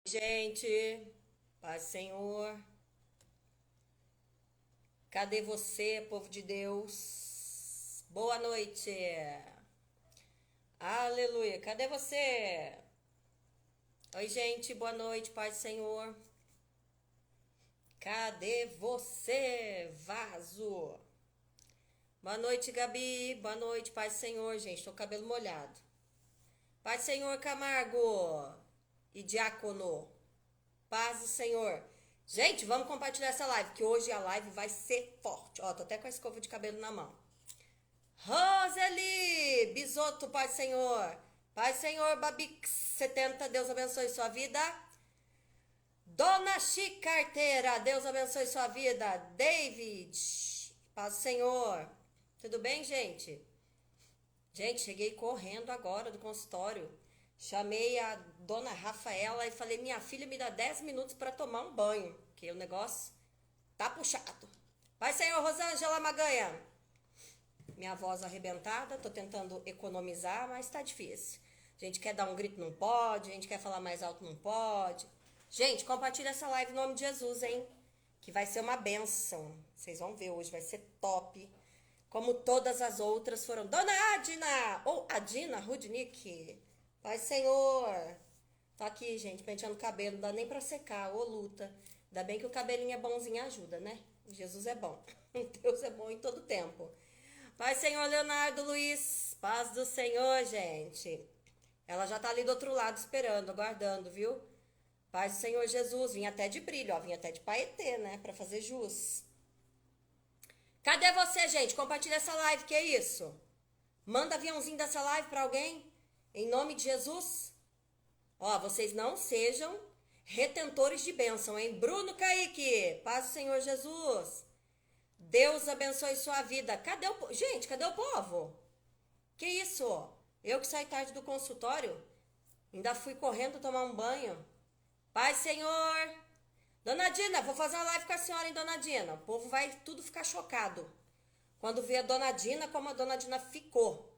Gente, paz, Senhor. Cadê você, povo de Deus? Boa noite. Aleluia. Cadê você? Oi, gente, boa noite, paz, Senhor. Cadê você, vaso? Boa noite, Gabi. Boa noite, paz, Senhor, gente. Tô com o cabelo molhado. Paz, Senhor, Camargo e Diácono. Paz do Senhor. Gente, vamos compartilhar essa live, que hoje a live vai ser forte. Ó, tô até com a escova de cabelo na mão. Roseli, Bisoto, Pai do Senhor. Pai do Senhor, Babix 70, Deus abençoe sua vida. Dona Chica Carteira, Deus abençoe sua vida. David, Paz do Senhor. Tudo bem, gente? Gente, cheguei correndo agora do consultório. Chamei a dona Rafaela e falei, minha filha, me dá 10 minutos para tomar um banho, que o negócio tá puxado. Vai, Senhor, Rosângela Maganha. Minha voz arrebentada, tô tentando economizar, mas tá difícil. A gente quer dar um grito, não pode. A gente quer falar mais alto, não pode. Gente, compartilha essa live em nome de Jesus, hein? Que vai ser uma bênção. Vocês vão ver hoje, vai ser top. Como todas as outras foram. Dona Adina, ou Adina Rudnick. Pai, Senhor. Tô aqui, gente, penteando o cabelo. Não dá nem pra secar, ô luta. Ainda bem que o cabelinho é bonzinho, ajuda, né? Jesus é bom. Deus é bom em todo tempo. Pai, Senhor, Leonardo, Luiz. Paz do Senhor, gente. Ela já tá ali do outro lado esperando, aguardando, viu? Paz do Senhor Jesus. Vim até de brilho, ó. Vim até de paetê, né? Pra fazer jus. Cadê você, gente? Compartilha essa live, que é isso? Manda aviãozinho dessa live pra alguém. Em nome de Jesus. Ó, vocês não sejam retentores de bênção, hein? Bruno Kaique, paz do Senhor Jesus. Deus abençoe sua vida. Cadê o povo? Gente, cadê o povo? Que isso? Eu que saí tarde do consultório, ainda fui correndo tomar um banho. Paz, Senhor. Dona Dina, vou fazer uma live com a senhora, hein, Dona Dina? O povo vai tudo ficar chocado quando vê a Dona Dina como a Dona Dina ficou.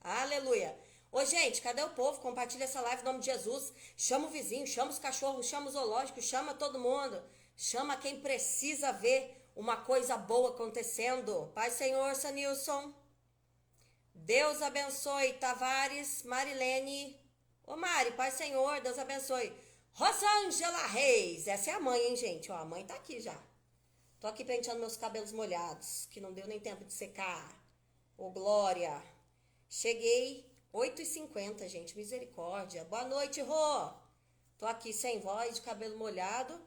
Aleluia. Ô, gente, cadê o povo? Compartilha essa live em nome de Jesus. Chama o vizinho, chama os cachorros, chama o zoológico, chama todo mundo. Chama quem precisa ver uma coisa boa acontecendo. Pai, Senhor, Sanilson. Deus abençoe. Tavares, Marilene. Ô, Mari, Pai, Senhor, Deus abençoe. Rosângela Reis. Essa é a mãe, hein, gente? Ó, a mãe tá aqui já. Tô aqui penteando meus cabelos molhados, que não deu nem tempo de secar. Ô, Glória. Cheguei 8h50, gente, misericórdia. Boa noite, Rô. Tô aqui sem voz, de cabelo molhado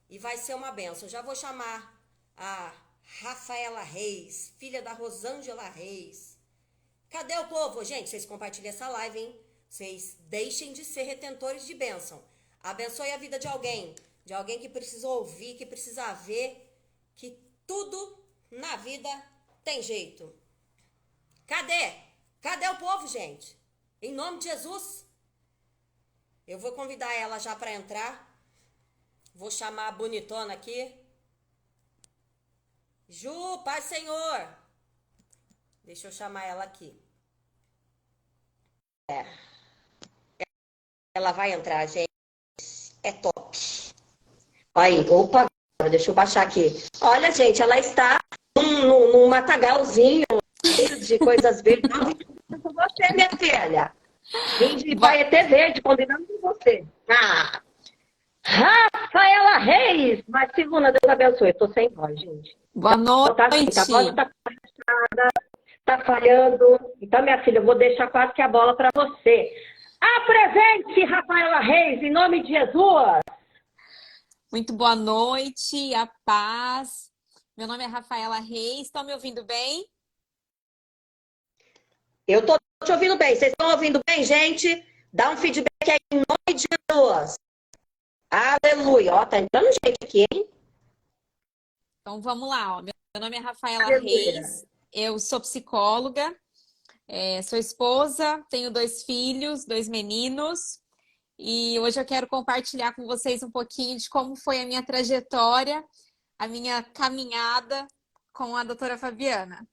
e vai ser uma benção. Já vou chamar a Rafaela Reis, filha da Rosângela Reis. Cadê o povo? Gente, vocês compartilhem essa live, hein? Vocês deixem de ser retentores de bênção. Abençoe a vida de alguém que precisa ouvir, que precisa ver que tudo na vida tem jeito. Cadê? Cadê o povo, gente? Em nome de Jesus. Eu vou convidar ela já para entrar. Vou chamar a bonitona aqui. Ju, Pai Senhor. Deixa eu chamar ela aqui. Ela vai entrar, gente. É top. Aí, opa, deixa eu baixar aqui. Olha, gente, ela está num matagalzinho de coisas verdes. Com você, minha filha. Vim de Paetê Verde, combinando com você. Ah, Rafaela Reis, mas segunda, Deus abençoe. Tô sem voz, gente. Boa noite. Tá assim, a voz tá falhando. Então, minha filha, eu vou deixar quase que a bola para você. Apresente, Rafaela Reis, em nome de Jesus. Muito boa noite, a paz. Meu nome é Rafaela Reis. Estão me ouvindo bem? Eu tô te ouvindo bem. Vocês estão ouvindo bem, gente? Dá um feedback aí em nome de Jesus. Aleluia. Ó, tá entrando gente aqui, hein? Então vamos lá. Ó. Meu nome é Rafaela Aleluia. Reis. Eu sou psicóloga, sou esposa, tenho 2 filhos, 2 meninos. E hoje eu quero compartilhar com vocês um pouquinho de como foi a minha trajetória, a minha caminhada com a doutora Fabiana.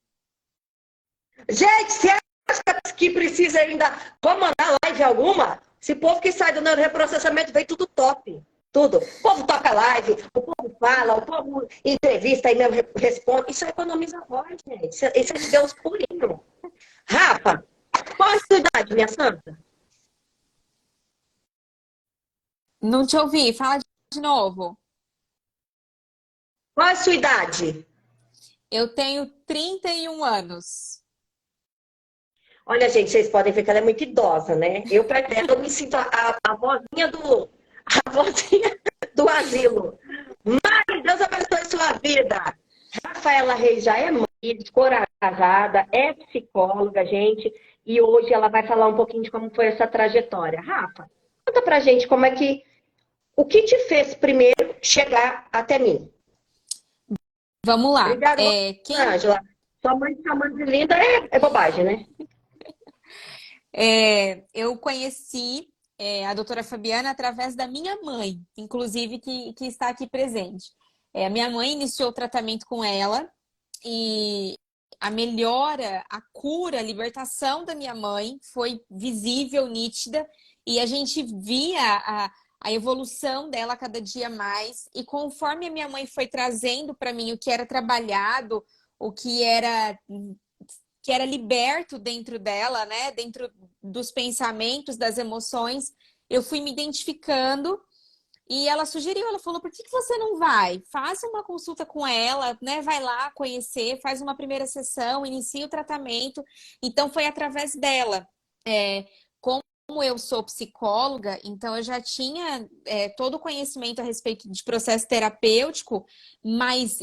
Gente, você acha que precisa ainda comandar live alguma? Esse povo que sai do neuroprocessamento vem tudo top. Tudo. O povo toca live, o povo fala, o povo entrevista e mesmo responde. Isso economiza voz, gente. Isso é de Deus purinho. Rafa, qual a sua idade, minha santa? Não te ouvi, fala de novo. Qual a sua idade? Eu tenho 31 anos. Olha, gente, vocês podem ver que ela é muito idosa, né? Eu, perto dela, eu me sinto a vozinha a vozinha do asilo. Mari, Deus abençoe sua vida. Rafaela Reis já é mãe, descorajada, é psicóloga, gente. E hoje ela vai falar um pouquinho de como foi essa trajetória. Rafa, conta pra gente como é que... O que te fez primeiro chegar até mim? Vamos lá. Obrigada, Ângela. Sua mãe te chamando de linda é bobagem, né? Eu conheci a doutora Fabiana através da minha mãe, inclusive, que está aqui presente. A minha mãe iniciou o tratamento com ela e a melhora, a cura, a libertação da minha mãe foi visível, nítida, e a gente via a evolução dela cada dia mais. E conforme a minha mãe foi trazendo para mim o que era trabalhado, o que era liberto dentro dela, né? Dentro dos pensamentos, das emoções, eu fui me identificando e ela sugeriu, ela falou, por que você não vai? Faça uma consulta com ela, né? Vai lá conhecer, faz uma primeira sessão, inicia o tratamento. Então foi através dela. Como eu sou psicóloga, então eu já tinha todo o conhecimento a respeito de processo terapêutico, mas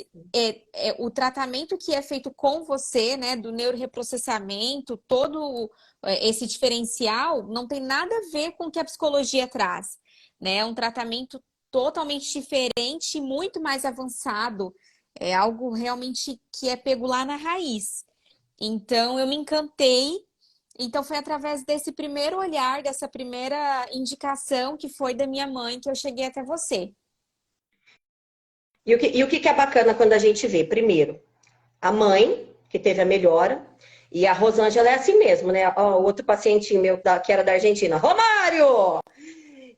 o tratamento que é feito com você, né, do neuroreprocessamento, todo esse diferencial, não tem nada a ver com o que a psicologia traz, né? É um tratamento totalmente diferente e muito mais avançado, é algo realmente que é pego lá na raiz. Então eu me encantei. Então foi através desse primeiro olhar, dessa primeira indicação que foi da minha mãe que eu cheguei até você. E o que é bacana quando a gente vê? Primeiro, a mãe, que teve a melhora, e a Rosângela é assim mesmo, né? Ó, o outro paciente meu que era da Argentina, Romário!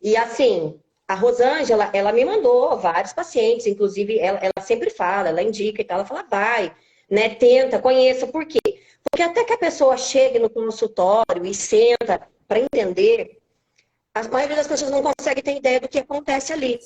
E assim, a Rosângela, ela me mandou vários pacientes, inclusive ela sempre fala, ela indica e tal, ela fala, vai, né? Tenta, conheça, por quê? Porque até que a pessoa chegue no consultório e senta para entender, a maioria das pessoas não consegue ter ideia do que acontece ali,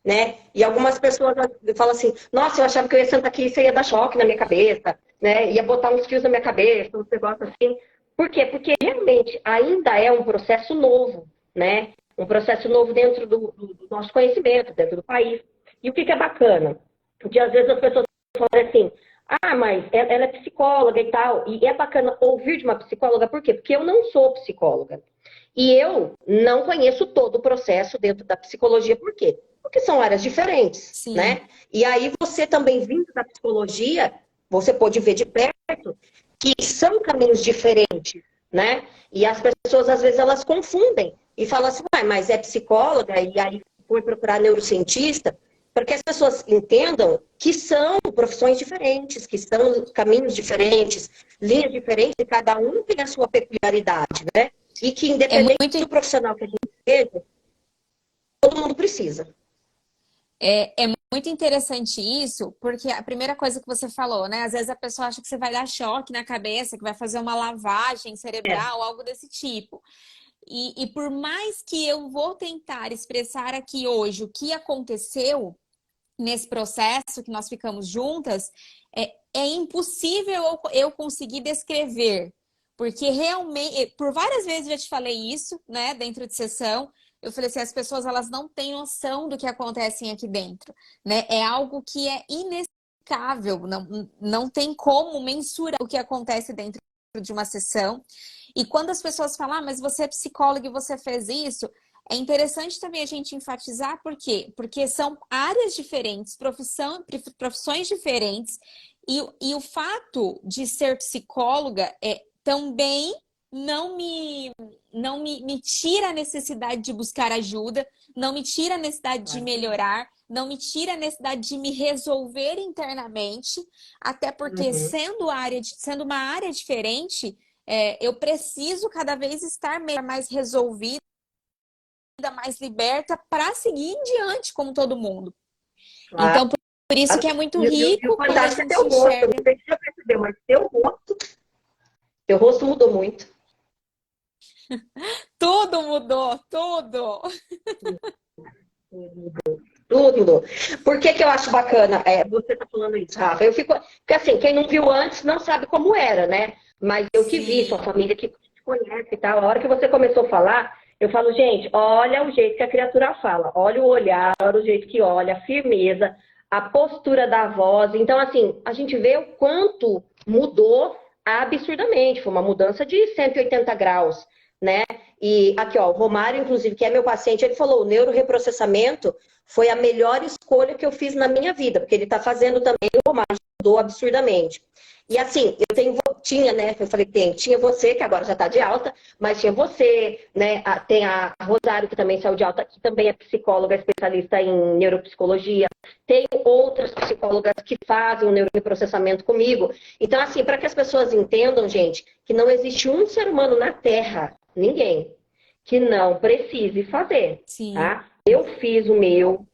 né? E algumas pessoas falam assim, nossa, eu achava que eu ia sentar aqui e isso ia dar choque na minha cabeça, né? Ia botar uns fios na minha cabeça, uns negócios assim. Por quê? Porque realmente ainda é um processo novo, né? Um processo novo dentro do nosso conhecimento, dentro do país. E o que é bacana? Porque às vezes as pessoas falam assim, ah, mas ela é psicóloga e tal. E é bacana ouvir de uma psicóloga, por quê? Porque eu não sou psicóloga. E eu não conheço todo o processo dentro da psicologia, por quê? Porque são áreas diferentes, Sim. né? E aí você também vindo da psicologia, você pode ver de perto que são caminhos diferentes, né? E as pessoas, às vezes, elas confundem e falam assim, ah, mas é psicóloga e aí foi procurar neurocientista, para que as pessoas entendam que são profissões diferentes, que são caminhos diferentes, linhas diferentes, e cada um tem a sua peculiaridade, né? E que É independente muito, do profissional que a gente seja, todo mundo precisa. é muito interessante isso, porque a primeira coisa que você falou, né? Às vezes a pessoa acha que você vai dar choque na cabeça, que vai fazer uma lavagem É. cerebral, algo desse tipo. E por mais que eu vou tentar expressar aqui hoje o que aconteceu nesse processo que nós ficamos juntas, é impossível eu conseguir descrever. Porque realmente, por várias vezes eu já te falei isso, né, dentro de sessão, eu falei assim, as pessoas elas não têm noção do que acontece aqui dentro, né? É algo que é inexplicável, não tem como mensurar o que acontece dentro de uma sessão. E quando as pessoas falam, ah, mas você é psicóloga e você fez isso, é interessante também a gente enfatizar, por quê? Porque são áreas diferentes, profissões diferentes, e o fato de ser psicóloga também não me tira a necessidade de buscar ajuda, não me tira a necessidade de melhorar, não me tira a necessidade de me resolver internamente, até porque Uhum. sendo uma área diferente, eu preciso cada vez estar mais resolvida mais liberta para seguir em diante como todo mundo. Claro. Então, por isso que é muito E o rico quando a fantástico é gente teu rosto. enxerga. Não sei se você já percebeu, mas teu rosto mudou muito. Tudo mudou, tudo. Tudo mudou. Por que que eu acho bacana? Você tá falando isso, Rafa. Eu fico. Porque assim, quem não viu antes não sabe como era, né? Mas eu que vi, sua Sim, família que te conhece e tal. A hora que você começou a falar, eu falo, gente, olha o jeito que a criatura fala. Olha o olhar, olha o jeito que olha, a firmeza, a postura da voz. Então, assim, a gente vê o quanto mudou absurdamente. Foi uma mudança de 180 graus, né? E aqui, ó, o Romário, inclusive, que é meu paciente, ele falou: o neuroreprocessamento foi a melhor escolha que eu fiz na minha vida, porque ele está fazendo também, o Romário ajudou absurdamente. E assim, tinha, né? Eu falei que tinha você, que agora já está de alta, mas tinha você, né? Tem a Rosário, que também saiu de alta, que também é psicóloga, especialista em neuropsicologia. Tem outras psicólogas que fazem o neuroprocessamento comigo. Então, assim, para que as pessoas entendam, gente, que não existe um ser humano na Terra, ninguém, que não precise fazer, sim. tá? Eu fiz o meu,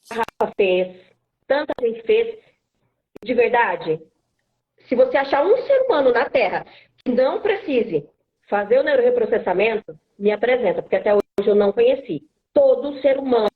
a Rafa fez, tanta gente fez, de verdade. Se você achar um ser humano na Terra que não precise fazer o neuroreprocessamento, me apresenta, porque até hoje eu não conheci. Todo ser humano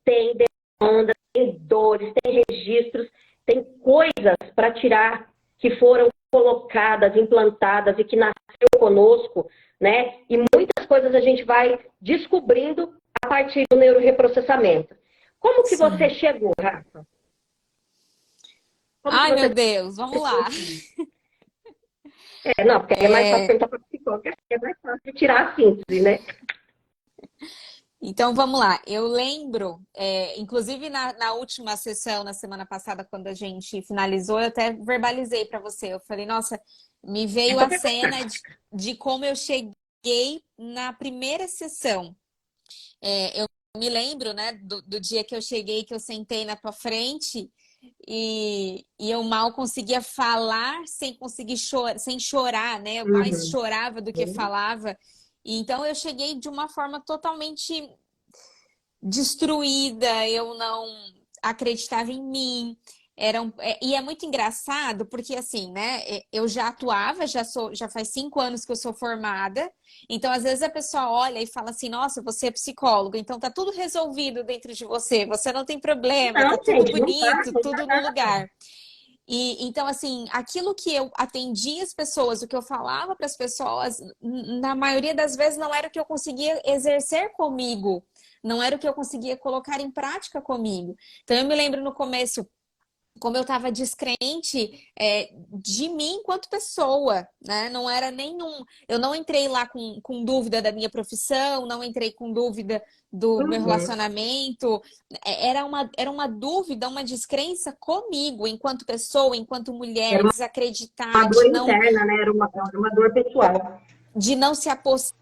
tem demandas, tem dores, tem registros, tem coisas para tirar que foram colocadas, implantadas e que nasceu conosco, né? E muitas coisas a gente vai descobrindo a partir do neuroreprocessamento. Como que você Sim. chegou, Rafa? Como que Ai, meu você Deus, vamos lá. Não, porque aí é mais fácil É, perguntar para psicóloga, é mais fácil de tirar a síntese, né? então vamos lá. Eu lembro, inclusive na última sessão, na semana passada, quando a gente finalizou, eu até verbalizei para você. Eu falei, nossa, me veio a cena de como eu cheguei na primeira sessão. Eu me lembro, né, do dia que eu cheguei, que eu sentei na tua frente e eu mal conseguia falar sem conseguir chorar, sem chorar, né? Eu mais Uhum. chorava do que falava. E então eu cheguei de uma forma totalmente destruída, eu não acreditava em mim. E é muito engraçado porque assim, né? Eu já atuava, já faz 5 anos que eu sou formada. Então, às vezes a pessoa olha e fala assim: Nossa, você é psicóloga, então tá tudo resolvido dentro de você. Você não tem problema, tá Não, tudo gente, não tá, bonito, não tá tudo no nada. lugar. E então, assim, aquilo que eu atendia as pessoas, o que eu falava para as pessoas, na maioria das vezes não era o que eu conseguia exercer comigo, não era o que eu conseguia colocar em prática comigo. Então, eu me lembro no começo, como eu estava descrente de mim enquanto pessoa, né? Não era nenhum. Eu não entrei lá com dúvida da minha profissão, não entrei com dúvida do meu Uhum. relacionamento. Era uma dúvida, uma descrença comigo, enquanto pessoa, enquanto mulher, Era uma desacreditar, dor interna, né? Era uma dor pessoal. de não se apostar,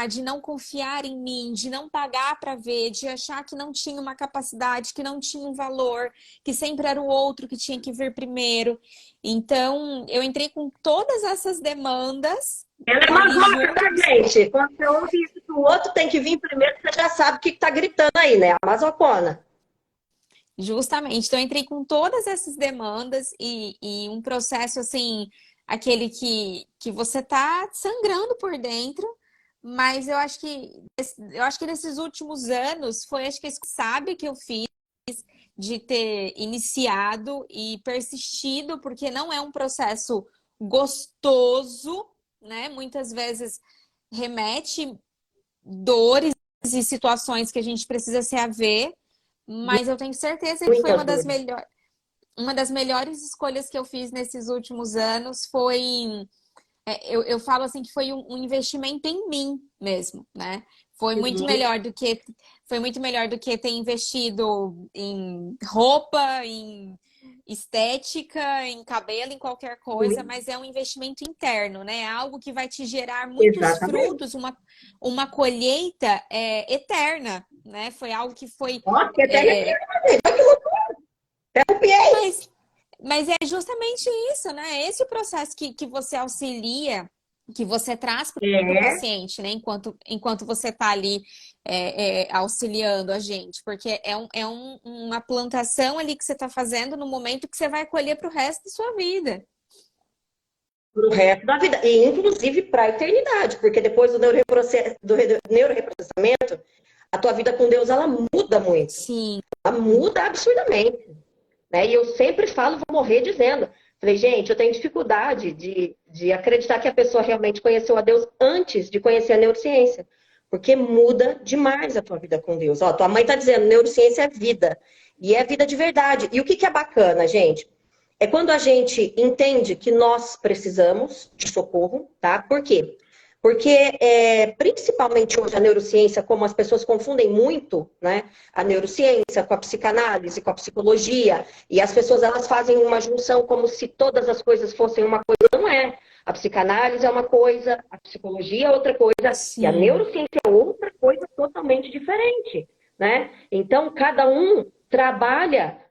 de não confiar em mim, de não pagar para ver, de achar que não tinha uma capacidade, que não tinha um valor, que sempre era o outro que tinha que vir primeiro. Então, eu entrei com todas essas demandas Ela é ali masoca, tá, juntas. gente? Quando você ouve isso que o outro tem que vir primeiro, você já sabe o que tá gritando aí, né? A mazocona. Justamente. Então, eu entrei com todas essas demandas e um processo assim, aquele que você tá sangrando por dentro, mas eu acho que nesses últimos anos foi acho que esse sabe que eu fiz de ter iniciado e persistido, porque não é um processo gostoso, né? Muitas vezes remete dores e situações que a gente precisa se haver, mas eu tenho certeza que foi Muita dor. uma das melhores escolhas que eu fiz nesses últimos anos foi. Eu falo assim que foi um investimento em mim mesmo, né? Foi muito Uhum. melhor do que foi muito melhor do que ter investido em roupa, em estética, em cabelo, em qualquer coisa, Sim, mas é um investimento interno, né? É algo que vai te gerar muitos exatamente. frutos, uma colheita eterna, né? Foi algo que foi. Ó, que até é, arrepiei, gente. Olha que loucura. Até arrepiei. mas, mas é justamente isso, né? Esse o processo que você auxilia. que você traz para o É, paciente, né? Enquanto você está ali auxiliando a gente, porque uma plantação ali que você está fazendo no momento que você vai colher para o resto da sua vida. pro resto da vida. E inclusive para a eternidade, porque depois do neuroreprocessamento, a tua vida com Deus, ela muda muito. Sim, Ela muda absurdamente. Né? E eu sempre falo, vou morrer dizendo. Falei, gente, eu tenho dificuldade de acreditar que a pessoa realmente conheceu a Deus antes de conhecer a neurociência. Porque muda demais a tua vida com Deus. Ó, tua mãe tá dizendo, neurociência é vida. E é vida de verdade. E o que é bacana, gente? É quando a gente entende que nós precisamos de socorro, tá? Por quê? Porque, principalmente hoje, a neurociência, como as pessoas confundem muito, né? A neurociência com a psicanálise, com a psicologia, e as pessoas elas fazem uma junção como se todas as coisas fossem uma coisa, não é. A psicanálise é uma coisa, a psicologia é outra coisa, e a sim. neurociência é outra coisa totalmente diferente, né? Então, cada um trabalha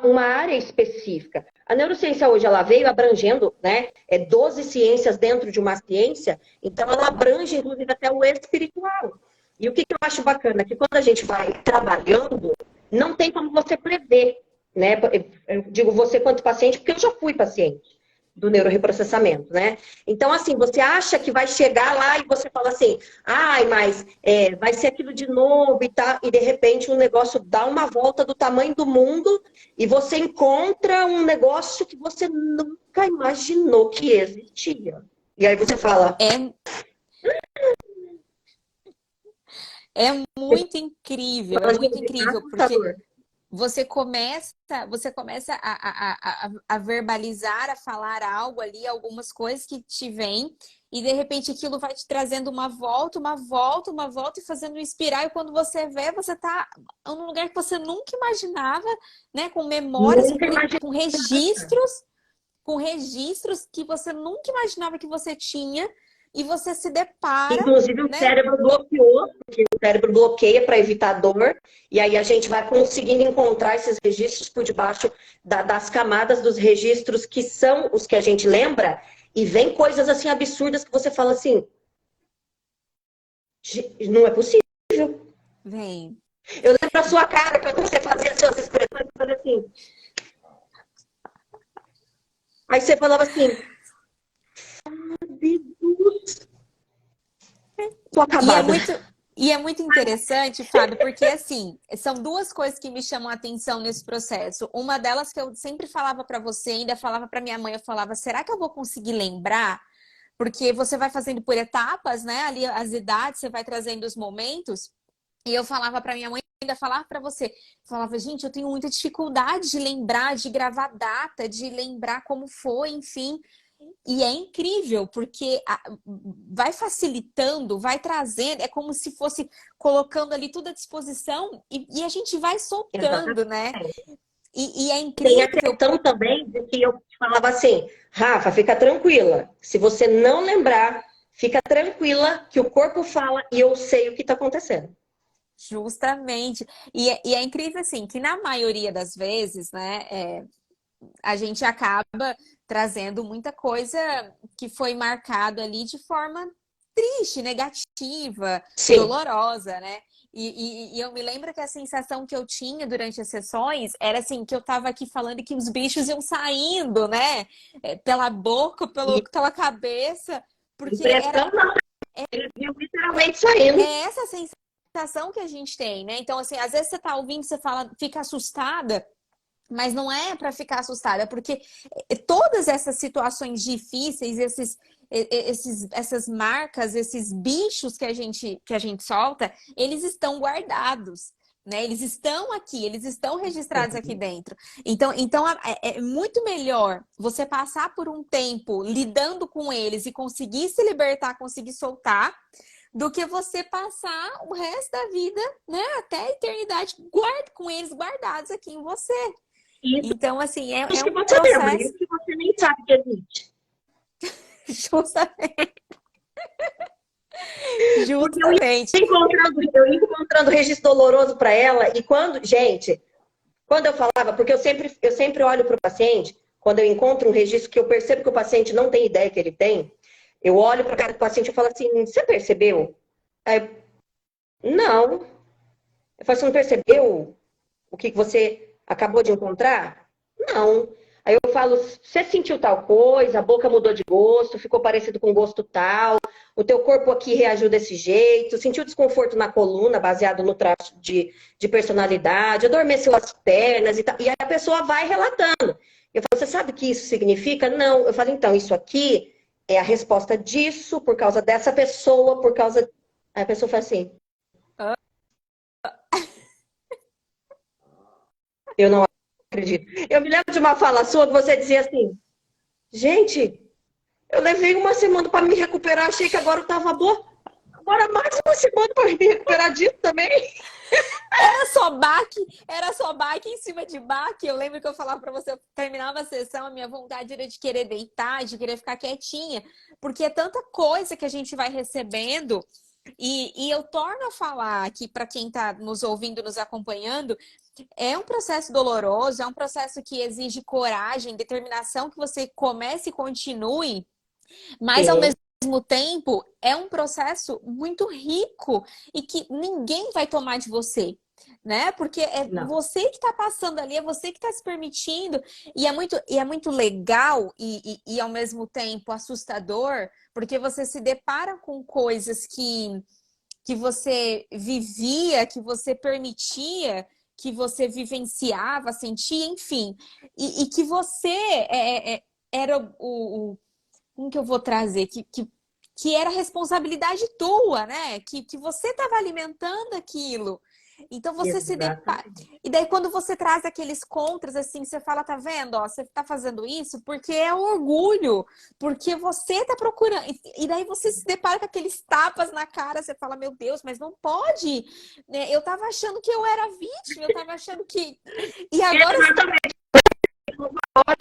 uma área específica. A neurociência hoje ela veio abrangendo, né, 12 ciências dentro de uma ciência, então ela abrange inclusive até o espiritual. E o que eu acho bacana é que quando a gente vai trabalhando, não tem como você prever, né? Eu digo você quanto paciente, porque eu já fui paciente do neuroreprocessamento, né? Então, assim, você acha que vai chegar lá e você fala assim, ai, mas vai ser aquilo de novo e tal, e de repente o negócio dá uma volta do tamanho do mundo e você encontra um negócio que você nunca imaginou que existia. E aí você fala, É, é muito incrível, é fala, muito gente, é incrível, porque assustador. você começa a verbalizar, a falar algo ali, algumas coisas que te vêm, e de repente aquilo vai te trazendo uma volta, uma volta, uma volta, e fazendo inspirar, e quando você vê, você tá num lugar que você nunca imaginava, né? Com memórias, Nunca imaginei. com registros que você nunca imaginava que você tinha, e você se depara, Inclusive o né? cérebro bloqueou, porque o cérebro bloqueia para evitar dor, e aí a gente vai conseguindo encontrar esses registros por debaixo das camadas dos registros que são os que a gente lembra, e vem coisas assim absurdas que você fala assim, não é possível. Vem. Eu lembro a sua cara quando você fazia as suas expressões, você fazia assim. Aí você falava assim, Deus, tô E é acabada. muito, e é muito interessante, Fábio, porque assim, são duas coisas que me chamam a atenção nesse processo. Uma delas que eu sempre falava para você, ainda falava para minha mãe, eu falava, será que eu vou conseguir lembrar? Porque você vai fazendo por etapas, né? Ali as idades, você vai trazendo os momentos. E eu falava para minha mãe, ainda falava para você, falava, gente, eu tenho muita dificuldade de lembrar, de gravar data, de lembrar como foi, enfim. E é incrível, porque vai facilitando, vai trazendo, é como se fosse colocando ali tudo à disposição e a gente vai Exatamente. soltando, né? E é Tem a incrível. questão também de que eu te falava assim, Rafa, fica tranquila. Se você não lembrar, fica tranquila que o corpo fala e eu sei o que está acontecendo. Justamente. E é incrível, assim, que na maioria das vezes, né, a gente acaba trazendo muita coisa que foi marcado ali de forma triste, negativa, Sim. dolorosa, né? E eu me lembro que a sensação que eu tinha durante as sessões era assim, que eu tava aqui falando que os bichos iam saindo, né? Pela boca, E pela cabeça, porque impressão não, ele viu literalmente saindo. é essa sensação que a gente tem, né? Então, assim, às vezes você tá ouvindo, você fala, fica assustada, mas não é para ficar assustada, porque todas essas situações difíceis, essas marcas, esses bichos que a gente solta, eles estão guardados. Né? Eles estão aqui, eles estão registrados aqui dentro. Então é muito melhor você passar por um tempo lidando com eles e conseguir se libertar, conseguir soltar, do que você passar o resto da vida, né, até a eternidade, com eles guardados aqui em você. Isso Então, assim, os é que um você lembra, e processo os que você nem sabe que existe. justamente. Porque Justamente. eu ia encontrando registro doloroso para ela, e quando, gente, quando eu falava, porque eu sempre olho para o paciente, quando eu encontro um registro que eu percebo que o paciente não tem ideia que ele tem, Eu olho para a cara do paciente e falo assim, você percebeu? Aí, não. Eu falo, você não percebeu o que você acabou de encontrar? Não. Aí eu falo, você sentiu tal coisa, a boca mudou de gosto, ficou parecido com gosto tal, o teu corpo aqui reagiu desse jeito, sentiu desconforto na coluna, baseado no traço de personalidade, adormeceu as pernas e tal. E aí a pessoa vai relatando. Eu falo, você sabe o que isso significa? Não. Eu falo, então, isso aqui é a resposta disso, por causa dessa pessoa, por causa. Aí a pessoa fala assim, eu não acredito. Eu me lembro de uma fala sua que você dizia assim, gente, eu levei uma semana para me recuperar, achei que agora eu estava boa. Agora mais uma semana para me recuperar disso também. Era só baque em cima de baque. Eu lembro que eu falava pra você, eu terminava a sessão, a minha vontade era de querer deitar, de querer ficar quietinha, porque é tanta coisa que a gente vai recebendo. E eu torno a falar aqui para quem está nos ouvindo, nos acompanhando, é um processo doloroso, é um processo que exige coragem, determinação, que você comece e continue, mas ao Sim, mesmo tempo é um processo muito rico e que ninguém vai tomar de você. Né? Porque é não. você que está passando ali, é você que está se permitindo, e é muito legal e ao mesmo tempo assustador, porque você se depara com coisas que você vivia, que você permitia, que você vivenciava, sentia, enfim, e que você era como que eu vou trazer? Que era responsabilidade tua, né? Que você estava alimentando aquilo. Então você se depara. Exatamente. E daí, quando você traz aqueles contras, assim, você fala, tá vendo? Ó, você tá fazendo isso porque é orgulho, porque você tá procurando. E daí você se depara com aqueles tapas na cara, você fala, meu Deus, mas não pode. Né? Eu tava achando que eu era vítima, eu tava achando que. E agora. Exatamente.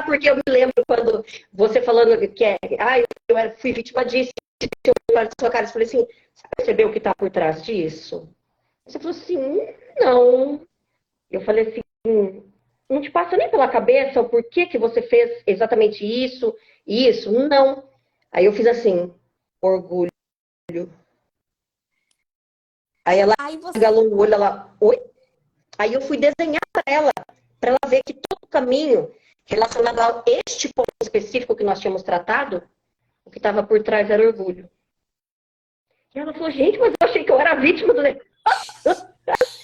Porque eu me lembro quando você falando que fui vítima disso, eu olhei para sua cara e falei assim, você percebeu o que está por trás disso? Você falou assim, não. Eu falei assim, não te passa nem pela cabeça o porquê que você fez exatamente isso e isso? Não. Aí eu fiz assim, orgulho. Aí ela Aí você. regalou o olho, ela, oi? Aí eu fui desenhar para ela ver que todo o caminho relacionado a este ponto específico que nós tínhamos tratado, o que estava por trás era orgulho. E ela falou, gente, mas eu achei que eu era vítima do negócio.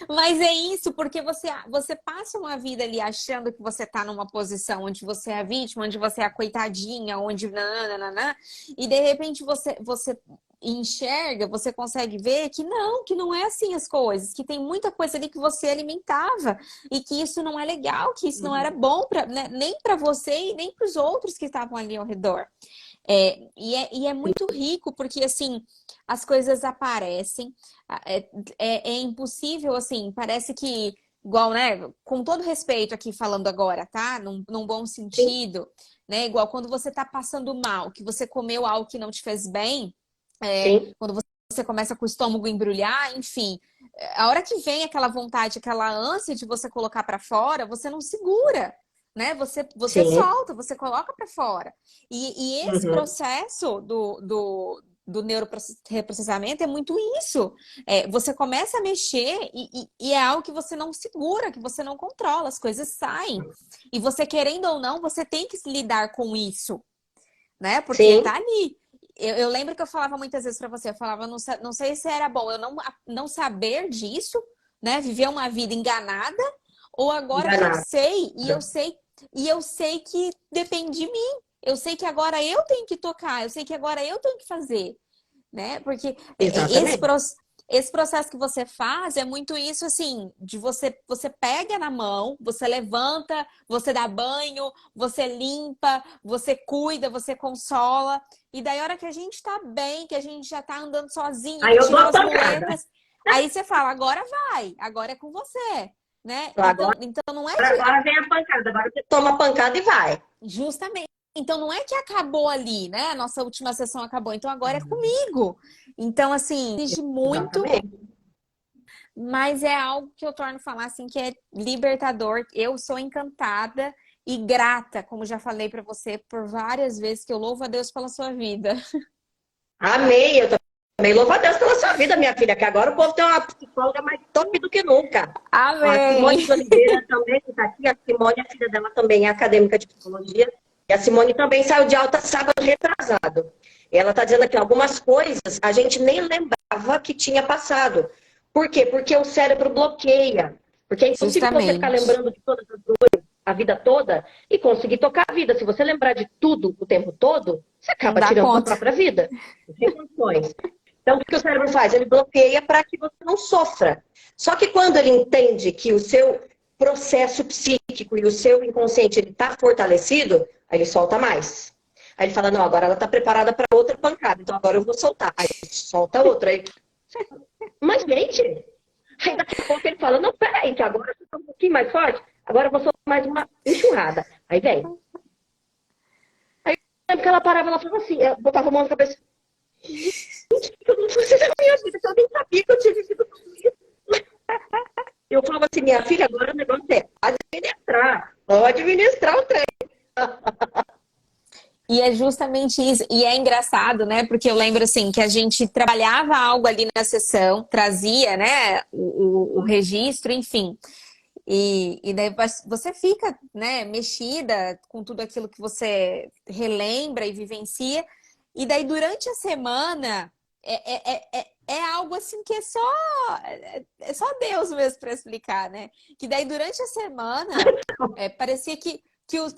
Mas é isso, porque você passa uma vida ali achando que você tá numa posição onde você é a vítima, onde você é a coitadinha, onde nananana, e de repente você enxerga, você consegue ver que não é assim as coisas, que tem muita coisa ali que você alimentava e que isso não é legal, que isso não era bom pra, né, nem para você e nem para os outros que estavam ali ao redor. E é muito rico, porque assim, as coisas aparecem, é impossível, assim, parece que, igual, né, com todo respeito aqui falando agora, tá? Num bom Sim, sentido, né? Igual quando você tá passando mal, que você comeu algo que não te fez bem, sim, quando você começa com o estômago a embrulhar, enfim, a hora que vem aquela vontade, aquela ânsia de você colocar pra fora, você não segura, né? Você sim. solta, você coloca pra fora. E esse Uhum. processo do neuroreprocessamento é muito isso. Você começa a mexer e é algo que você não segura, que você não controla, as coisas saem. E você, querendo ou não, você tem que lidar com isso, né? Porque Sim, tá ali. Eu lembro que eu falava muitas vezes para você, eu falava, não sei se era bom eu não saber disso, né? Viver uma vida enganada, ou agora que eu enganada. sei, e eu sei que depende de mim. Eu sei que agora eu tenho que tocar, eu sei que agora eu tenho que fazer, né? Porque Exatamente. esse processo que você faz é muito isso, assim, de você pega na mão, você levanta, você dá banho, você limpa, você cuida, você consola. E daí, a hora que a gente tá bem, que a gente já tá andando sozinho, Aí que eu dou tirou a as pancada. muletas, aí você fala, agora vai, agora é com você, né? Agora, Então não é que agora vem a pancada. Agora você toma a pancada e vai. justamente. Então não é que acabou ali, né? A nossa última sessão acabou, então agora é comigo. Então, assim, exige muito, Exatamente. mas é algo que eu torno a falar assim que é libertador. Eu sou encantada e grata, como já falei para você por várias vezes, que eu louvo a Deus pela sua vida. Amei, eu também louvo a Deus pela sua vida, minha filha, que agora o povo tem uma psicóloga mais top do que nunca. A Amém! Simone de Oliveira também, que está aqui, a Simone, a filha dela também é acadêmica de psicologia, e a Simone também saiu de alta sábado retrasado. E ela está dizendo aqui, algumas coisas a gente nem lembrava que tinha passado. Por quê? Porque o cérebro bloqueia. Porque é impossível você ficar Justamente. lembrando de todas as dores a vida toda e conseguir tocar a vida. Se você lembrar de tudo o tempo todo, você Não acaba dá tirando sua conta. própria vida. Não tem condições. Então, o que o cérebro faz? Ele bloqueia para que você não sofra. Só que quando ele entende que o seu processo psíquico e o seu inconsciente está fortalecido, aí ele solta mais. Aí ele fala, não, agora ela está preparada para outra pancada, então agora eu vou soltar. Aí solta outra. Aí... Mas, gente, aí daqui a pouco ele fala, não, peraí, que agora você está um pouquinho mais forte, agora eu vou soltar mais uma enxurrada. Aí vem. Aí eu lembro que ela parava, ela falava assim, eu botava a mão na cabeça, eu não fiz na minha vida, eu nem sabia que eu tinha vivido tudo isso. Eu falava assim, minha filha, agora o negócio é administrar o trem. E é justamente isso. E é engraçado, né? Porque eu lembro assim que a gente trabalhava algo ali na sessão, trazia, né, o registro, enfim. E daí você fica, né, mexida com tudo aquilo que você relembra e vivencia. E daí durante a semana é algo assim que é só Deus mesmo para explicar, né? Que daí durante a semana parecia que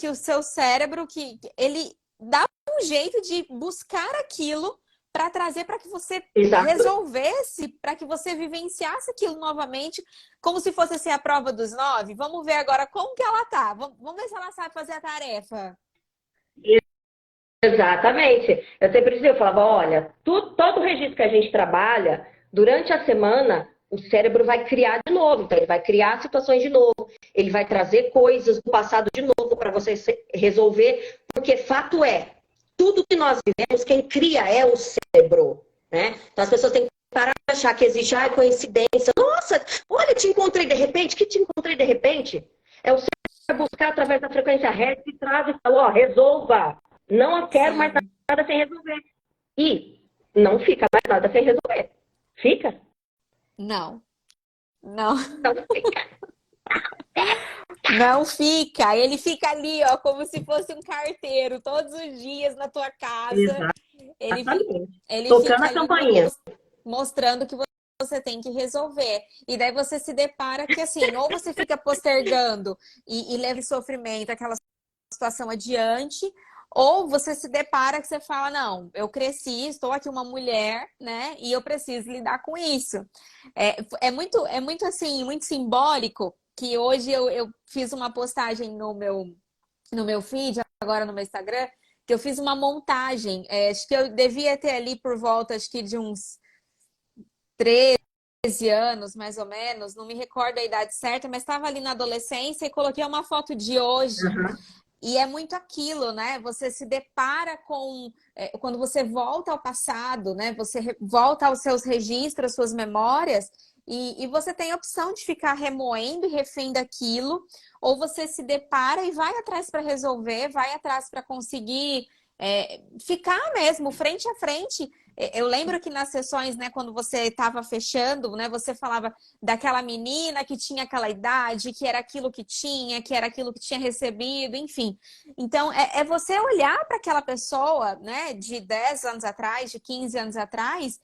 o seu cérebro que ele dá um jeito de buscar aquilo para trazer para que você Exato. resolvesse, para que você vivenciasse aquilo novamente, como se fosse assim, a prova dos 9. Vamos ver agora como que ela tá. Vamos ver se ela sabe fazer a tarefa. Exatamente. Eu sempre dizia, eu falava, olha, todo registro que a gente trabalha, durante a semana, o cérebro vai criar de novo. Então, ele vai criar situações de novo, ele vai trazer coisas do passado de novo para você resolver, porque fato é, tudo que nós vivemos, quem cria é o cérebro, né? Então, as pessoas têm que parar de achar que existe, coincidência. Nossa, olha, te encontrei de repente. Que te encontrei de repente? É o cérebro buscar através da frequência Hertz e traz e fala, ó, resolva. Não quero mais Sim. nada sem resolver. E não fica mais nada sem resolver. Fica? Não. Não. Não fica. Não fica. Ele fica ali, ó, como se fosse um carteiro, todos os dias na tua casa. Ele, fi- Exatamente. ele Tocando fica a ali campainha. mostrando que você tem que resolver. E daí você se depara que, assim, ou você fica postergando e leva em sofrimento aquela situação adiante, ou você se depara que você fala, não, eu cresci, estou aqui uma mulher, né, e eu preciso lidar com isso. É muito assim, muito simbólico, que hoje eu fiz uma postagem no meu feed, agora no meu Instagram, que eu fiz uma montagem, acho que eu devia ter ali por volta, acho que de uns 13 anos, mais ou menos, não me recordo a idade certa, mas estava ali na adolescência e coloquei uma foto de hoje. Uhum. E é muito aquilo, né? Você se depara com... quando você volta ao passado, né? Você volta aos seus registros, às suas memórias, e você tem a opção de ficar remoendo e refém daquilo, ou você se depara e vai atrás para resolver, vai atrás para conseguir ficar mesmo frente a frente. Eu lembro que nas sessões, né, quando você estava fechando, né, você falava daquela menina que tinha aquela idade, que era aquilo que tinha, que era aquilo que tinha recebido, enfim. Então, é você olhar para aquela pessoa, né, de 10 anos atrás, de 15 anos atrás,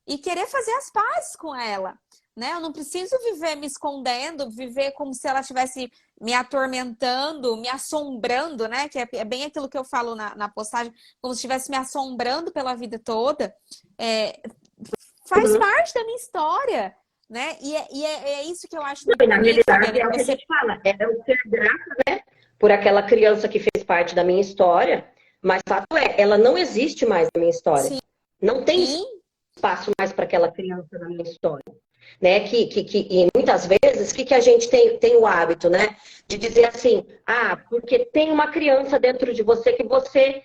e querer fazer as pazes com ela, né? Eu não preciso viver me escondendo, viver como se ela estivesse me atormentando, me assombrando, né? Que é bem aquilo que eu falo na postagem, como se estivesse me assombrando pela vida toda. Faz Uhum. parte da minha história, né? É isso que eu acho E muito na bonito, realidade Fabiana, é que o que a você... gente fala, é o ser grata, né, por aquela criança que fez parte da minha história, mas fato é, ela não existe mais na minha história. Sim, Não tem espaço mais para aquela criança na minha história. Né? E muitas vezes, que a gente tem o hábito, né? De dizer assim, porque tem uma criança dentro de você que você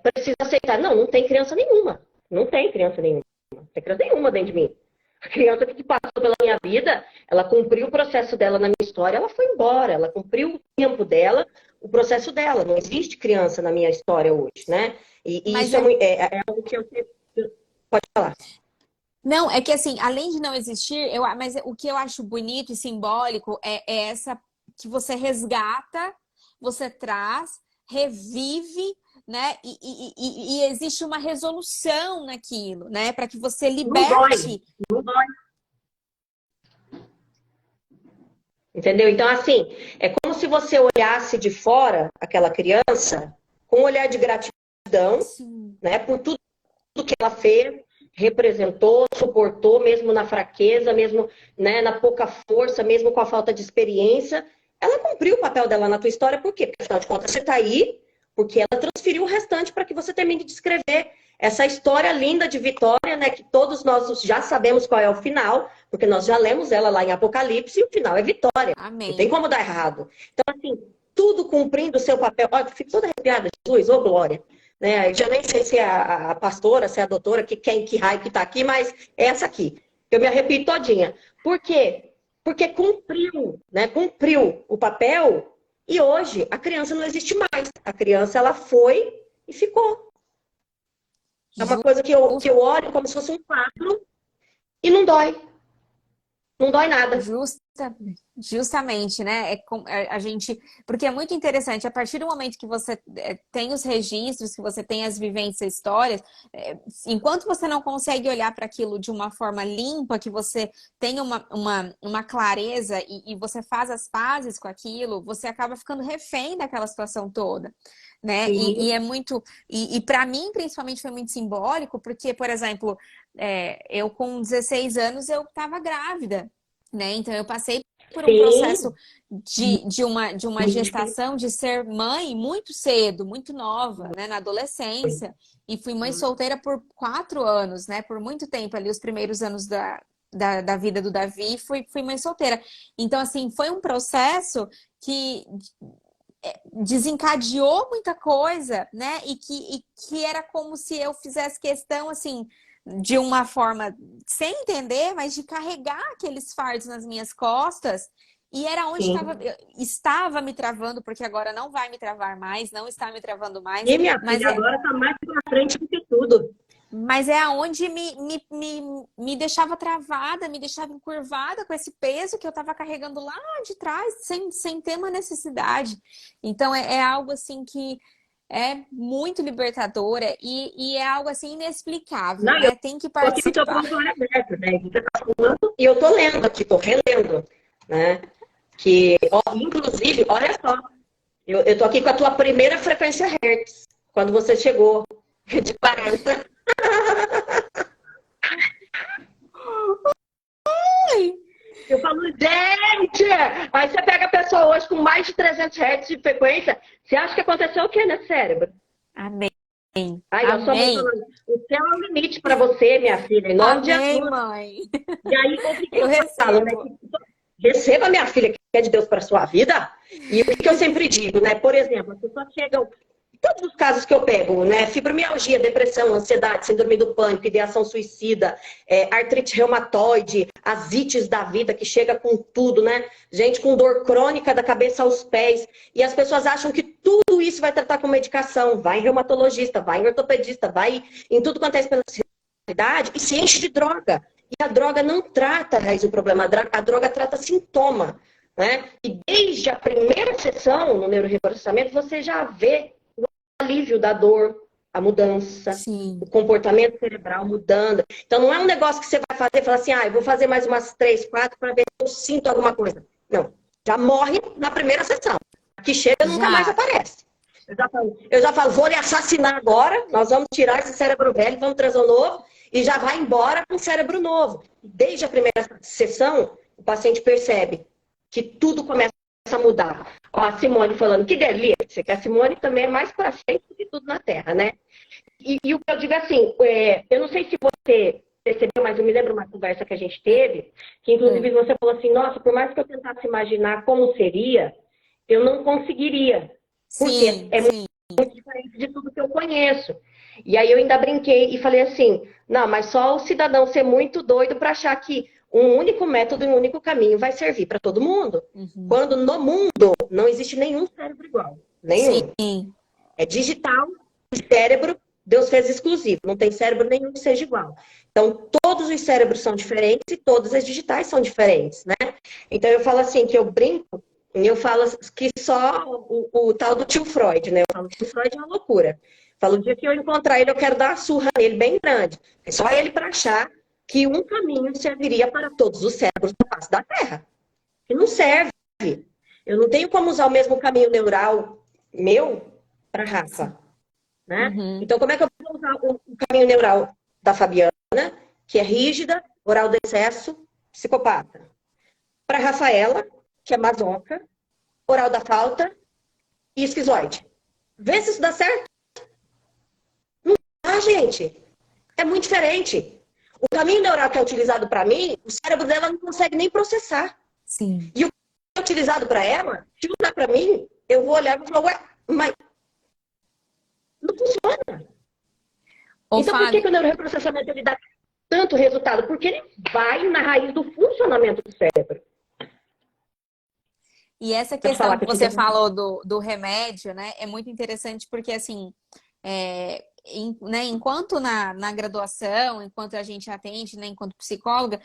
precisa aceitar. Não, não tem criança nenhuma. Não tem criança nenhuma. Não tem criança nenhuma dentro de mim. A criança que passou pela minha vida, ela cumpriu o processo dela na minha história, ela foi embora, ela cumpriu o tempo dela, o processo dela. Não existe criança na minha história hoje, né? E mas isso é algo que eu Pode falar. Não, é que assim, além de não existir, mas o que eu acho bonito e simbólico é essa que você resgata, você traz, revive, né? E existe uma resolução naquilo, né? Para que você Não dói, liberte. não dói. Entendeu? Então, assim, é como se você olhasse de fora aquela criança com um olhar de gratidão, Sim. né? Por tudo que ela fez, representou, suportou, mesmo na fraqueza, mesmo, né, na pouca força, mesmo com a falta de experiência. Ela cumpriu o papel dela na tua história, por quê? Porque, afinal de contas, você está aí porque ela transferiu o restante para que você termine de escrever essa história linda de vitória, né? Que todos nós já sabemos qual é o final, porque nós já lemos ela lá em Apocalipse, e o final é vitória. Não tem Amém. como dar errado. Então, assim, tudo cumprindo o seu papel. Olha, fico toda arrepiada, Jesus, ô glória. Né? Eu já nem sei se é a pastora, se é a doutora, que raio que está aqui, mas é essa aqui. Eu me arrepio todinha. Por quê? Porque cumpriu, né? Cumpriu o papel e hoje a criança não existe mais. A criança, ela foi e ficou. É uma coisa que eu olho como se fosse um quadro e não dói. Não dói nada. Justamente, né? A gente, porque é muito interessante, a partir do momento que você tem os registros, que você tem as vivências, histórias, enquanto você não consegue olhar para aquilo de uma forma limpa, que você tem uma clareza e você faz as pazes com aquilo, você acaba ficando refém daquela situação toda. Né? E é muito. E para mim, principalmente, foi muito simbólico, porque, por exemplo, eu com 16 anos eu estava grávida, né? Então eu passei por um processo de uma gestação, de ser mãe muito cedo, muito nova, né? Na adolescência. E fui mãe solteira por 4 anos, né? Por muito tempo ali, os primeiros anos da vida do Davi, fui mãe solteira. Então, assim, foi um processo que desencadeou muita coisa, né? E que era como se eu fizesse questão, assim, de uma forma sem entender, mas de carregar aqueles fardos nas minhas costas. E era onde estava me travando, porque agora não vai me travar mais, não está me travando mais. E minha filha agora está mais pra frente do que tudo. Mas é aonde me deixava travada, me deixava encurvada com esse peso que eu estava carregando lá de trás, sem ter uma necessidade. Então, é algo assim que é muito libertadora e é algo assim inexplicável, Não, né? Tem que tô aqui no seu participar. consultório aberto, né? Você tá falando, e eu tô lendo aqui, tô relendo, né? Que, ó, inclusive, olha só, eu tô aqui com a tua primeira frequência Hertz, quando você chegou, de 40. Eu falo, gente! Aí você pega a pessoa hoje com mais de 300 Hz de frequência, você acha que aconteceu o quê nesse cérebro? Amém. Aí, a sua mãe falando, o céu é o limite para você, minha filha, em nome de Amém, Jesus. mãe. E aí, o que Eu eu falo, né? recebo. Receba, minha filha, que é de Deus para sua vida. E o que eu sempre digo, né? Por exemplo, as pessoas chegam. Todos os casos que eu pego, né? Fibromialgia, depressão, ansiedade, síndrome do pânico, ideação suicida, artrite reumatoide, as ites da vida que chega com tudo, né? Gente com dor crônica da cabeça aos pés. E as pessoas acham que tudo isso vai tratar com medicação. Vai em reumatologista, vai em ortopedista, vai em tudo quanto é especialidade e se enche de droga. E a droga não trata a raiz do problema, a droga trata sintoma, né? E desde a primeira sessão no neuroreprocessamento, você já vê alívio da dor, a mudança, Sim. o comportamento cerebral mudando. Então, não é um negócio que você vai fazer e falar assim, eu vou fazer mais umas 3, 4 para ver se eu sinto alguma coisa. Não, já morre na primeira sessão. Aqui chega e nunca mais aparece. Eu já falo, vou lhe assassinar agora, nós vamos tirar esse cérebro velho, vamos trazer um novo, e já vai embora com o cérebro novo. Desde a primeira sessão, o paciente percebe que tudo começa a mudar. Ó, a Simone falando, que delícia, que a Simone também é mais pra frente do que tudo na Terra, né? E o que eu digo assim, eu não sei se você percebeu, mas eu me lembro uma conversa que a gente teve, que inclusive você falou assim, nossa, por mais que eu tentasse imaginar como seria, eu não conseguiria. Porque é muito diferente de tudo que eu conheço. E aí eu ainda brinquei e falei assim, não, mas só o cidadão ser muito doido para achar que um único método e um único caminho vai servir para todo mundo. Uhum. Quando no mundo não existe nenhum cérebro igual. Nenhum. Sim. É digital, o cérebro Deus fez exclusivo, não tem cérebro nenhum que seja igual. Então, todos os cérebros são diferentes e todas as digitais são diferentes, né? Então, eu falo assim, que eu brinco, e eu falo que só o tal do tio Freud, né? Eu falo que o tio Freud é uma loucura. Eu falo, o dia que eu encontrar ele, eu quero dar uma surra nele bem grande. É só ele para achar que um caminho serviria para todos os cérebros da face da Terra. E não serve. Eu não tenho como usar o mesmo caminho neural meu para Rafa, né? Uhum. Então, como é que eu vou usar o caminho neural da Fabiana, que é rígida, oral do excesso, psicopata? Para Rafaela, que é masoca, oral da falta e esquizoide. Vê se isso dá certo. Não dá, gente. É muito diferente. O caminho neural que é utilizado para mim, o cérebro dela não consegue nem processar. Sim. E o que é utilizado para ela, se usar para mim, eu vou olhar e vou falar, ué, mas não funciona. Ô, Então, por que, Fábio, que o neuroreprocessamento ele dá tanto resultado? Porque ele vai na raiz do funcionamento do cérebro. e essa Pode questão falar que que eu te você interrompi. falou do remédio, né, é muito interessante porque, assim, né, enquanto na graduação, enquanto a gente atende, né, enquanto psicóloga,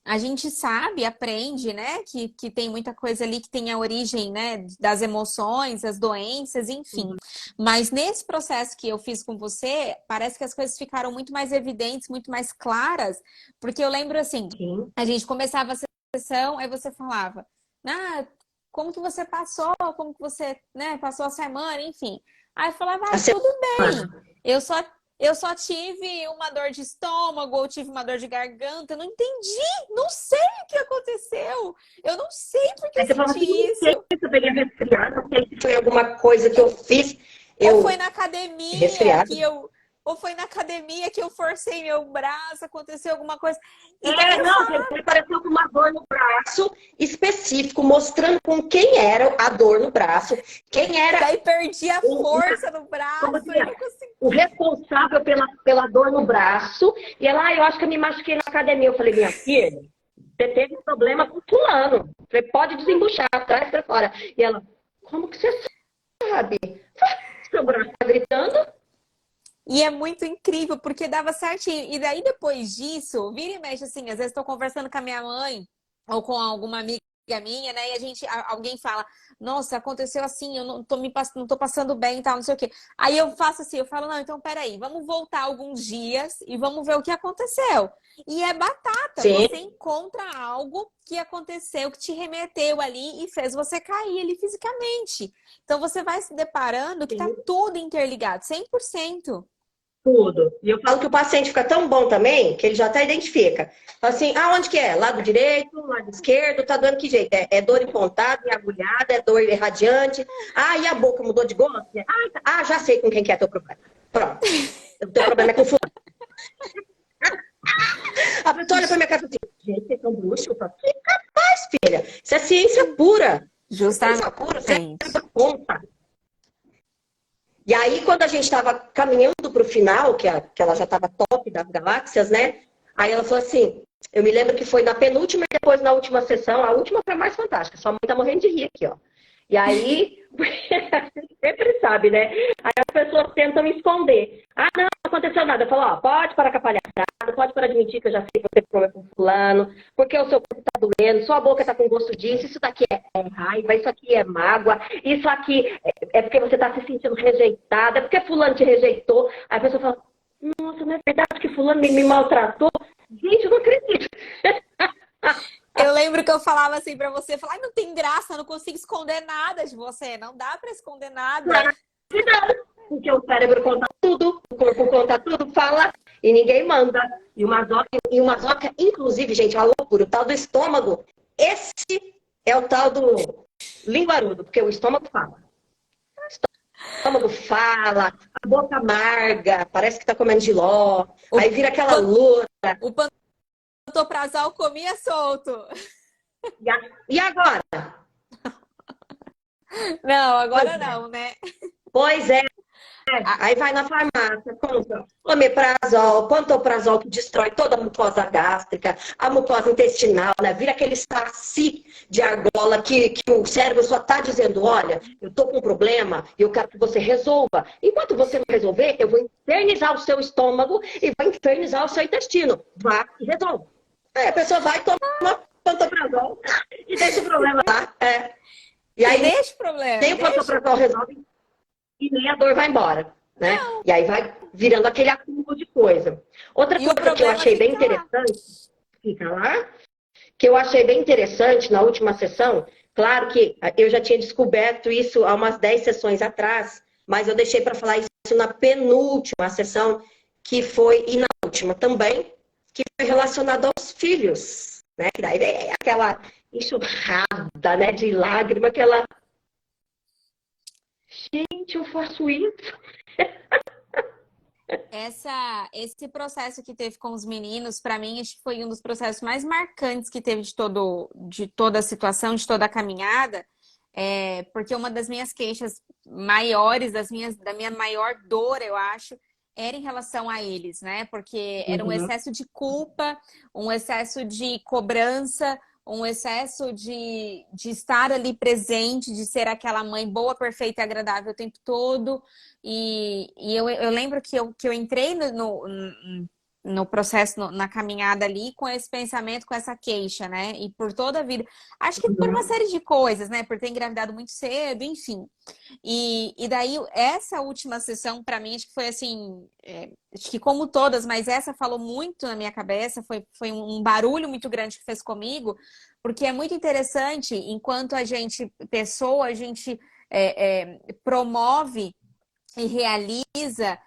a gente sabe, aprende, né, que tem muita coisa ali que tem a origem, né, das emoções, as doenças, enfim. Mas nesse processo que eu fiz com você, parece que as coisas ficaram muito mais evidentes, muito mais claras, porque eu lembro assim, Sim. a gente começava a sessão, aí você falava, ah, como que você passou, como que você, né, passou a semana, enfim. Aí eu falava, A ai, tudo bem. semana. Eu só tive uma dor de estômago ou tive uma dor de garganta. Não entendi, não sei o que aconteceu. Eu não sei porque eu Aí você fala senti assim, não sei isso. se eu peguei resfriado, não sei se foi alguma coisa que eu fiz. Ou foi Eu, na academia resfriado. que eu, ou foi na academia que eu forcei meu braço, aconteceu alguma coisa. E É, daí não, gente, ele apareceu com uma dor no braço específico, mostrando com quem era a dor no braço, quem era daí perdi a o, força no como braço dizer, e não consegui. o responsável pela dor no braço. E ela, eu acho que eu me machuquei na academia. Eu falei, minha filha, você teve problema com fulano. Você pode desembuchar, traz pra fora. E ela, como que você sabe? Seu braço tá gritando? E é muito incrível, porque dava certinho. E daí, depois disso, vira e mexe, assim, às vezes estou conversando com a minha mãe ou com alguma amiga minha, né? E alguém fala, nossa, aconteceu assim, eu não tô passando bem e tal, não sei o quê. Aí eu faço assim, eu falo, não, então peraí, vamos voltar alguns dias e vamos ver o que aconteceu. E é batata, Sim, você encontra algo que aconteceu, que te remeteu ali e fez você cair ali fisicamente. Então você vai se deparando que tá sim. tudo interligado, 100%. Tudo. E eu falo que o paciente fica tão bom também que ele já até identifica. Fala assim, ah, onde que é? Lado direito, lado esquerdo, tá dando que jeito? É dor em pontada, é agulhada, é dor irradiante. Ah, e a boca mudou de gosto? Ah, já sei com quem que é teu problema. Pronto. O teu problema é com fulano. A pessoa olha pra minha cara e fala assim, gente, vocês são bruxos? Eu falo, que capaz, filha. Isso é ciência pura. Ciência pura, você Justamente. conta. E aí, quando a gente estava caminhando para o final, que ela já estava top das galáxias, né? Aí ela falou assim: eu me lembro que foi na penúltima e depois na última sessão, a última foi a mais fantástica, sua mãe tá morrendo de rir aqui, ó. E aí, a gente sempre sabe, né? Aí as pessoas tentam esconder. Ah, não aconteceu nada. Eu falo, ó, pode parar com a palhaçada, pode parar de mentir que eu já sei que você tem problema com fulano, porque o seu corpo tá doendo, sua boca tá com gosto disso, isso daqui é raiva, isso aqui é mágoa, isso aqui é porque você tá se sentindo rejeitada, é porque fulano te rejeitou. Aí a pessoa fala, nossa, não é verdade que fulano me maltratou? Gente, eu não acredito. Eu lembro que eu falava assim pra você, falar, não tem graça, eu não consigo esconder nada de você, não dá pra esconder nada. Porque o cérebro conta tudo, o corpo conta tudo, fala e ninguém manda. E uma zoca, inclusive, gente, é uma loucura, o tal do estômago, esse é o tal do linguarudo, porque o estômago fala. O estômago fala, a boca amarga, parece que tá comendo jiló, O, aí vira aquela pan- loura. o pantoprazol comia solto. E agora? Não, Pois agora é. não, né? Pois é. Aí vai na farmácia, compra omeprazol, pantoprazol, que destrói toda a mucosa gástrica, a mucosa intestinal, né? Vira aquele saci de argola que o cérebro só está dizendo, olha, eu tô com um problema e eu quero que você resolva. Enquanto você não resolver, eu vou infernizar o seu estômago e vou infernizar o seu intestino. Vá e resolva. Aí a pessoa vai tomar pantoprazol e deixa o problema lá. E aí Deixa o problema. nem o pantoprazol resolve e nem a dor vai embora, né? E aí vai virando aquele acúmulo de coisa. Outra coisa que eu achei bem interessante, fica lá, que eu achei bem interessante na última sessão, claro que eu já tinha descoberto isso há umas 10 sessões atrás, mas eu deixei para falar isso na penúltima sessão, que foi, e na última também, que foi relacionado aos filhos, né? Que daí é aquela enxurrada, né, de lágrima, aquela... Gente, eu faço isso. Esse processo que teve com os meninos, para mim, acho que foi um dos processos mais marcantes que teve de toda a situação, de toda a caminhada, porque uma das minhas queixas maiores, da minha maior dor, eu acho, era em relação a eles, né? Porque era um excesso de culpa, um excesso de cobrança, um excesso de estar ali presente, de ser aquela mãe boa, perfeita e agradável o tempo todo. E eu lembro que eu entrei no processo, na caminhada ali, com esse pensamento, com essa queixa, né? E por toda a vida. Acho que por uma série de coisas, né? Por ter engravidado muito cedo, enfim. E daí, essa última sessão, para mim, acho que foi assim... acho que como todas, mas essa falou muito na minha cabeça, foi um barulho muito grande que fez comigo, porque é muito interessante, enquanto a gente, pessoa, a gente promove e realiza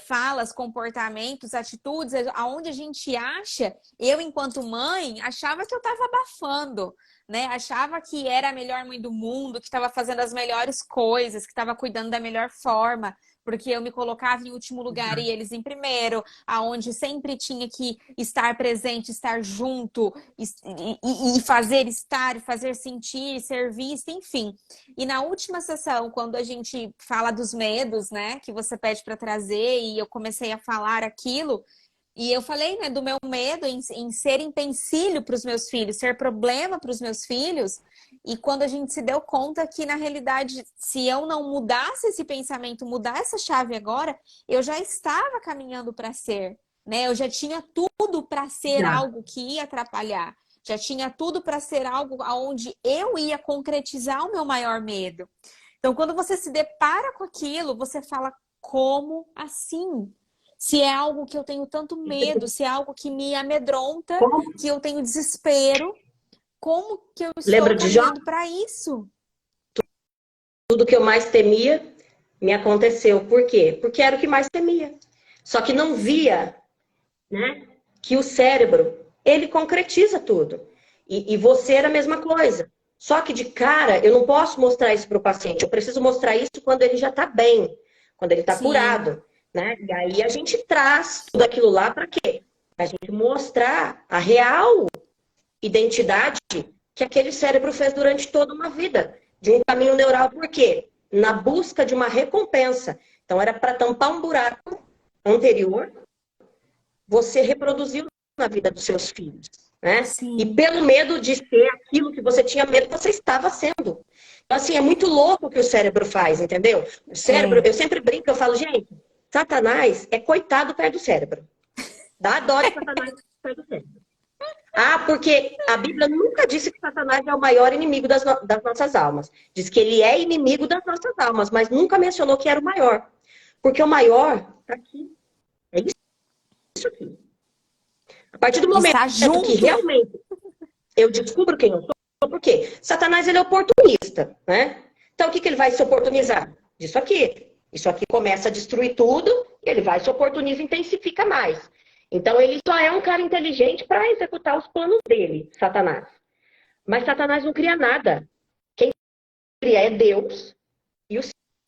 falas, comportamentos, atitudes, aonde a gente acha, eu enquanto mãe, achava que eu estava abafando, né? Achava que era a melhor mãe do mundo, que estava fazendo as melhores coisas, que estava cuidando da melhor forma, porque eu me colocava em último lugar e eles em primeiro, aonde sempre tinha que estar presente, estar junto, e fazer estar, fazer sentir, ser vista, enfim. E na última sessão, quando a gente fala dos medos, né, que você pede para trazer, e eu comecei a falar aquilo, e eu falei, né, do meu medo em ser empecilho para os meus filhos, ser problema para os meus filhos, e quando a gente se deu conta que, na realidade, se eu não mudasse esse pensamento, mudar essa chave agora, eu já estava caminhando para ser, né? Eu já tinha tudo para ser algo que ia atrapalhar. Já tinha tudo para ser algo onde eu ia concretizar o meu maior medo. Então, quando você se depara com aquilo, você fala, como assim? Se é algo que eu tenho tanto medo, se é algo que me amedronta, que eu tenho desespero, como que eu estou caminhando para isso? Tudo que eu mais temia me aconteceu. Por quê? Porque era o que mais temia. Só que não via, né, que o cérebro, ele concretiza tudo. E você era a mesma coisa. Só que de cara, eu não posso mostrar isso para o paciente. Eu preciso mostrar isso quando ele já está bem, quando ele está curado. Né? E aí a gente traz tudo aquilo lá para quê? Para a gente mostrar a real identidade que aquele cérebro fez durante toda uma vida. De um caminho neural, por quê? Na busca de uma recompensa. Então era para tampar um buraco anterior, você reproduziu na vida dos seus filhos. Né? E pelo medo de ser aquilo que você tinha medo, você estava sendo. Então, assim, é muito louco o que o cérebro faz, entendeu? O cérebro, eu sempre brinco, eu falo, gente, Satanás é coitado perto do cérebro. Dá dó de Satanás perto do cérebro. Ah, porque a Bíblia nunca disse que Satanás é o maior inimigo das nossas almas. Diz que ele é inimigo das nossas almas, mas nunca mencionou que era o maior. Porque o maior está aqui. É isso aqui. A partir do momento que realmente eu descubro quem eu sou, por quê? Satanás, ele é oportunista, né? Então, o que ele vai se oportunizar? Disso aqui. Isso aqui começa a destruir tudo, e ele vai se oportuniza e intensifica mais. Então, ele só é um cara inteligente para executar os planos dele, Satanás. Mas Satanás não cria nada. Quem cria é Deus e o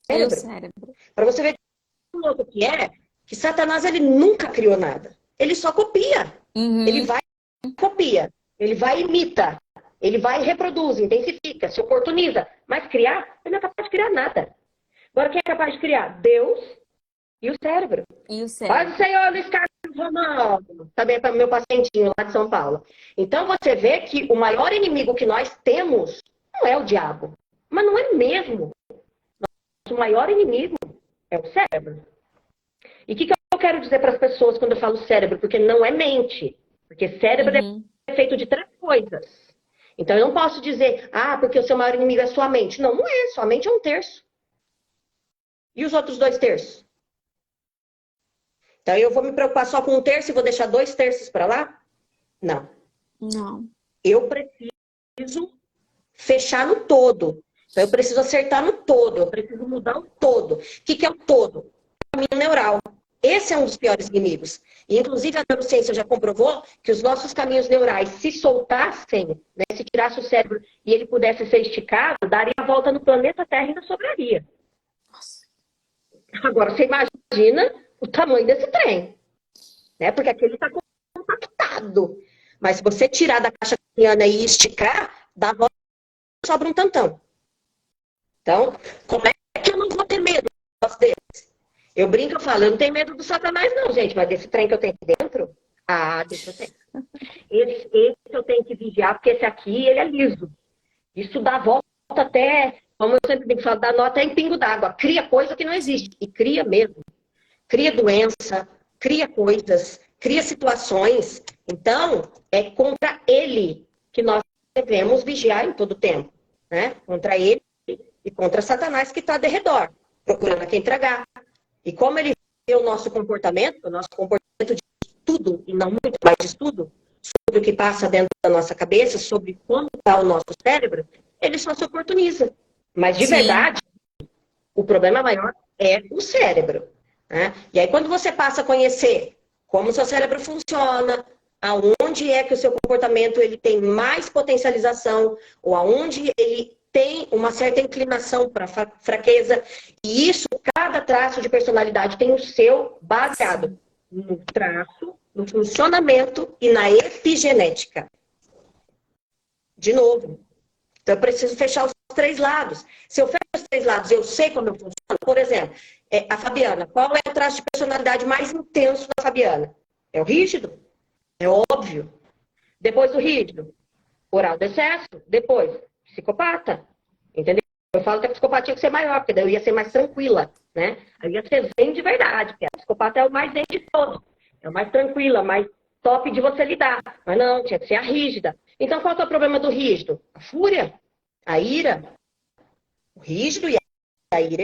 cérebro. Para você ver o louco que é, que Satanás, ele nunca criou nada. Ele só copia. Ele vai e copia. Ele vai e imita. Ele vai e reproduz, intensifica, se oportuniza. Mas criar, ele não é capaz de criar nada. Agora, quem é capaz de criar? Deus E o cérebro. E o Paz do cérebro. Senhor, Luiz Carlos Ronaldo. Também para o meu pacientinho lá de São Paulo. Então você vê que o maior inimigo que nós temos não é o diabo. Mas não é mesmo. O maior inimigo é o cérebro. E o que eu quero dizer para as pessoas quando eu falo cérebro? Porque não é mente. Porque cérebro Uhum. é feito de 3 coisas. Então eu não posso dizer, porque o seu maior inimigo é sua mente. Não, não é. Sua mente é 1/3. E os outros 2/3? Então eu vou me preocupar só com 1/3 e vou deixar 2/3 para lá? Não. Não. Eu preciso fechar no todo. Então eu preciso acertar no todo. Eu preciso mudar o todo. O que é o todo? O caminho neural. Esse é um dos piores inimigos. E, inclusive, a neurociência já comprovou que os nossos caminhos neurais, se soltassem, né, se tirasse o cérebro e ele pudesse ser esticado, daria a volta no planeta Terra e ainda sobraria. Nossa. Agora, você imagina o tamanho desse trem, né? Porque aquele está compactado. Mas se você tirar da caixa craniana e esticar, dá a volta e sobra um tantão. Então, como é que eu não vou ter medo deles? Eu brinco, eu falo, eu não tenho medo do Satanás não, gente, mas desse trem que eu tenho aqui dentro, deixa eu ter. Esse eu tenho que vigiar, porque esse aqui, ele é liso. Isso dá volta até, como eu sempre digo, dá nó até em pingo d'água. Cria coisa que não existe, e cria mesmo. Cria doença, cria coisas, cria situações. Então, é contra ele que nós devemos vigiar em todo tempo, né? Contra ele e contra Satanás que está de redor, procurando a quem tragar. E como ele vê o nosso comportamento de estudo, e não muito mais de estudo, sobre o que passa dentro da nossa cabeça, sobre como está o nosso cérebro, ele só se oportuniza. Mas, de Sim. verdade, o problema maior é o cérebro. Né? E aí, quando você passa a conhecer como o seu cérebro funciona, aonde é que o seu comportamento ele tem mais potencialização, ou aonde ele tem uma certa inclinação para fraqueza, e isso, cada traço de personalidade tem o seu baseado no traço, no funcionamento e na epigenética. De novo. Então, eu preciso fechar os 3 lados. Se eu fecho os 3 lados, eu sei como eu funciono. Por exemplo, a Fabiana. Qual é o traço de personalidade mais intenso da Fabiana? É o rígido. É óbvio. Depois do rígido, oral de excesso. Depois, psicopata. Entendeu? Eu falo que a psicopatia tinha que ser maior, porque daí eu ia ser mais tranquila, né? Eu ia ser zen de verdade, porque a psicopata é o mais zen de todos. É o mais tranquila, mais top de você lidar. Mas não, tinha que ser a rígida. Então, qual que é o problema do rígido? A fúria, a ira. O rígido e a ira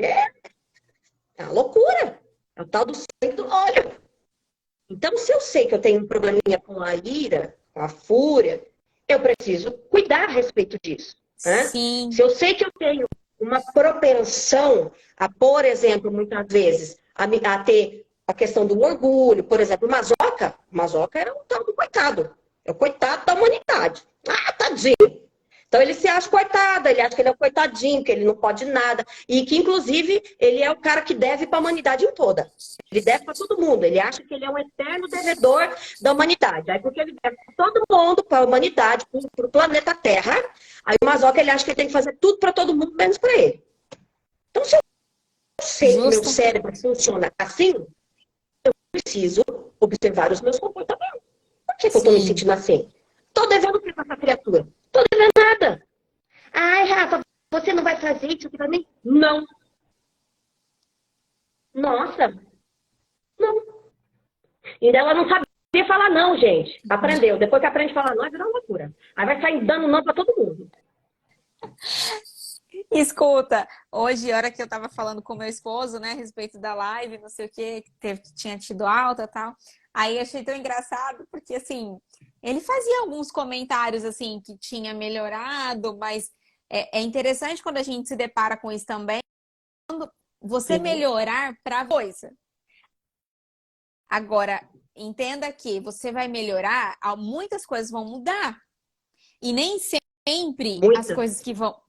é uma loucura. É o tal do sangue do óleo. Então, se eu sei que eu tenho um probleminha com a ira, com a fúria, eu preciso cuidar a respeito disso. Né? Sim. Se eu sei que eu tenho uma propensão a, por exemplo, muitas vezes, a ter a questão do orgulho, por exemplo, o Mazoca era um tal do coitado. É o coitado da humanidade. Tadinho. Então ele se acha coitado, ele acha que ele é um coitadinho, que ele não pode nada. E que, inclusive, ele é o cara que deve para a humanidade em toda. Ele deve para todo mundo. Ele acha que ele é um eterno devedor da humanidade. Aí, porque ele deve para todo mundo, para a humanidade, para o planeta Terra, aí o Mazoca ele acha que ele tem que fazer tudo para todo mundo, menos para ele. Então, se eu sei que meu cérebro funciona assim, eu preciso observar os meus comportamentos. Por que eu estou me sentindo assim? Estou devendo o que para essa criatura? Estou devendo nada. Ai, Rafa, você não vai fazer isso aqui para mim? Não. Nossa. Não. E ela não sabia falar não, gente. Aprendeu. Depois que aprende a falar não, vira uma loucura. Aí vai sair dando não para todo mundo. Escuta, hoje, a hora que eu tava falando com meu esposo, né, a respeito da live, não sei o que tinha tido alta e tal, aí eu achei tão engraçado, porque, assim, ele fazia alguns comentários, assim, que tinha melhorado, mas é interessante quando a gente se depara com isso também, quando você melhorar pra coisa. Agora, entenda que você vai melhorar, muitas coisas vão mudar, e nem sempre as coisas que vão...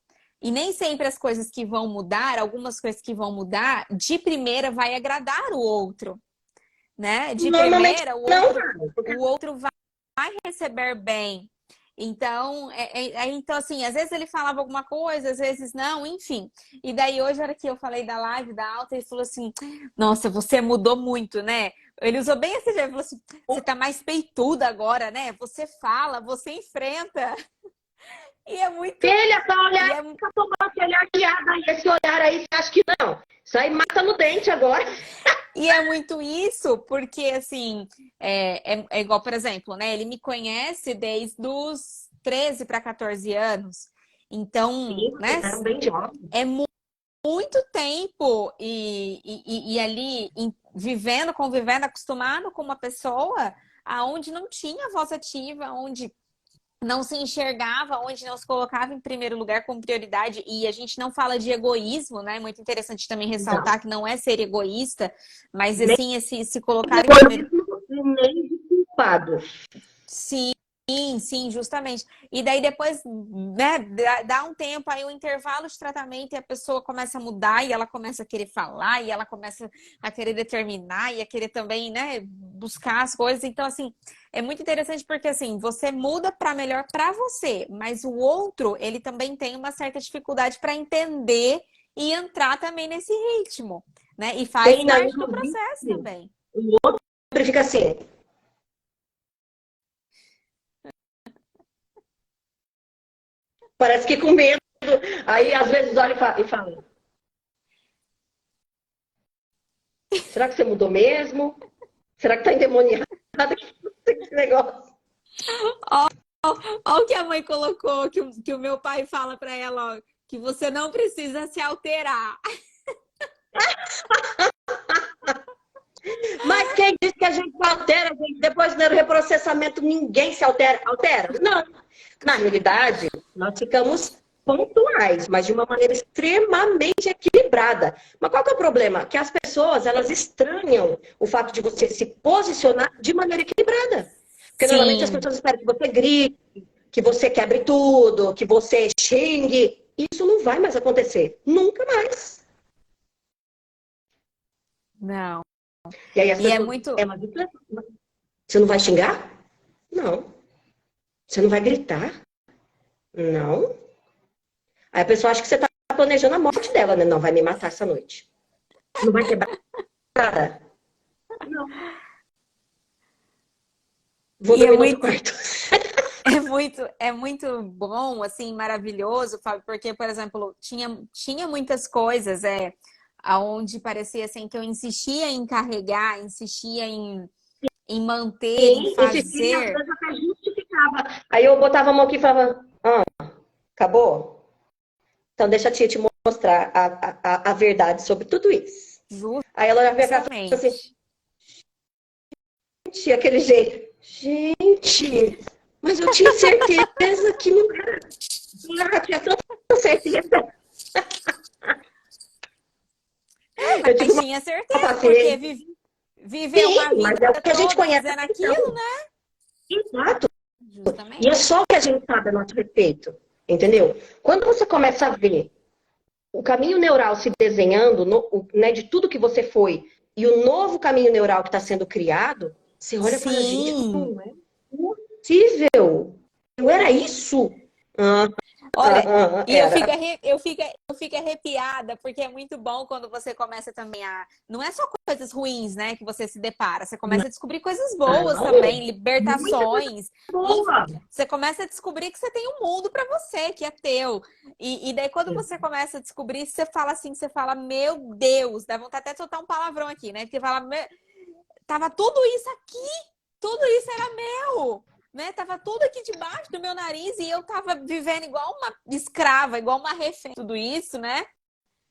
E nem sempre as coisas que vão mudar, algumas coisas que vão mudar, de primeira vai agradar o outro, né? De primeira, o outro vai receber bem. Então, então, assim, às vezes ele falava alguma coisa, às vezes não, enfim. E daí, hoje, na hora que eu falei da live, da alta, ele falou assim, nossa, você mudou muito, né? Ele usou bem esse jeito, ele falou assim, você tá mais peituda agora, né? Você fala, você enfrenta. E é muito... Filha, essa E olhar, é, esse olhar guiado aí, esse olhar aí, você acha que não? Isso aí mata no dente agora. e é muito isso, porque, assim, é igual, por exemplo, né? Ele me conhece desde os 13 para 14 anos. Então, Sim, né? vocês eram bem jovens. É muito tempo e ali vivendo, convivendo, acostumado com uma pessoa aonde não tinha voz ativa, onde não se enxergava, onde não se colocava em primeiro lugar como prioridade. E a gente não fala de egoísmo, né? Muito interessante também Não. ressaltar que não é ser egoísta, mas Nem assim, esse se colocar em primeiro. egoísmo e nem de culpado. Sim, sim, justamente. E daí depois, né, dá um tempo, aí o intervalo de tratamento e a pessoa começa a mudar e ela começa a querer falar e ela começa a querer determinar e a querer também, né, buscar as coisas. Então, assim, é muito interessante porque, assim, você muda para melhor para você, mas o outro, ele também tem uma certa dificuldade para entender e entrar também nesse ritmo, né? E faz Tem, não, parte do inclusive, processo também. o outro fica assim. Parece que com medo. Aí, às vezes, olha e fala: será que você mudou mesmo? Será que tá endemoniado esse negócio? Olha o que a mãe colocou, que o meu pai fala para ela, ó, que você não precisa se alterar. Mas quem disse que a gente se altera, gente? Depois do reprocessamento, ninguém se altera. Altera? Não. Na realidade, nós ficamos pontuais, mas de uma maneira extremamente equilibrada. Mas qual que é o problema? Que as pessoas, elas estranham o fato de você se posicionar de maneira equilibrada. Porque normalmente as Sim, pessoas esperam que você grite, que você quebre tudo, que você xingue. Isso não vai mais acontecer. Nunca mais. não. E aí as E é pessoas, muito. mas você não vai xingar? Não. Você não vai gritar? Não. Aí a pessoa acha que você está planejando a morte dela, né? Não, vai me matar essa noite. Não vai quebrar nada? Não. Vou E dormir no outro quarto. é muito bom, assim, maravilhoso, Fábio, porque, por exemplo, tinha muitas coisas, aonde parecia assim que eu insistia em carregar, insistia em manter, em Sim, insistia e às fazer. vezes até justificava. Aí eu botava a mão aqui e falava: ah, acabou? Então deixa a tia te mostrar a verdade sobre tudo isso. Aí ela olhava pra cá e falava assim: Justamente. gente, aquele jeito. Gente, mas eu tinha certeza que não era. Eu tinha tanta certeza. Eu tive Mas uma tinha certeza, porque paciente. viveu Sim, uma vida mas é o que a gente toda conhece dizendo até aquilo, então. né? Exato. E é Justamente. só o que a gente sabe a nosso respeito. Entendeu? Quando você começa a ver o caminho neural se desenhando, né, de tudo que você foi, e o novo caminho neural que está sendo criado, você olha e fala: gente, Sim. não é possível. Eu era isso. Ah, Olha, e era. eu fico arrepiada, porque é muito bom quando você começa também a. Não é só coisas ruins, né, que você se depara, você começa a descobrir coisas boas Não, também, muita coisa libertações. Enfim, boa. você começa a descobrir que você tem um mundo para você, que é teu. E daí, quando você começa a descobrir, você fala assim, você fala, meu Deus, dá vontade até de soltar um palavrão aqui, né? Porque fala, tava tudo isso aqui, tudo isso era meu. Né? Tava tudo aqui debaixo do meu nariz e eu tava vivendo igual uma escrava, igual uma refém. Tudo isso, né?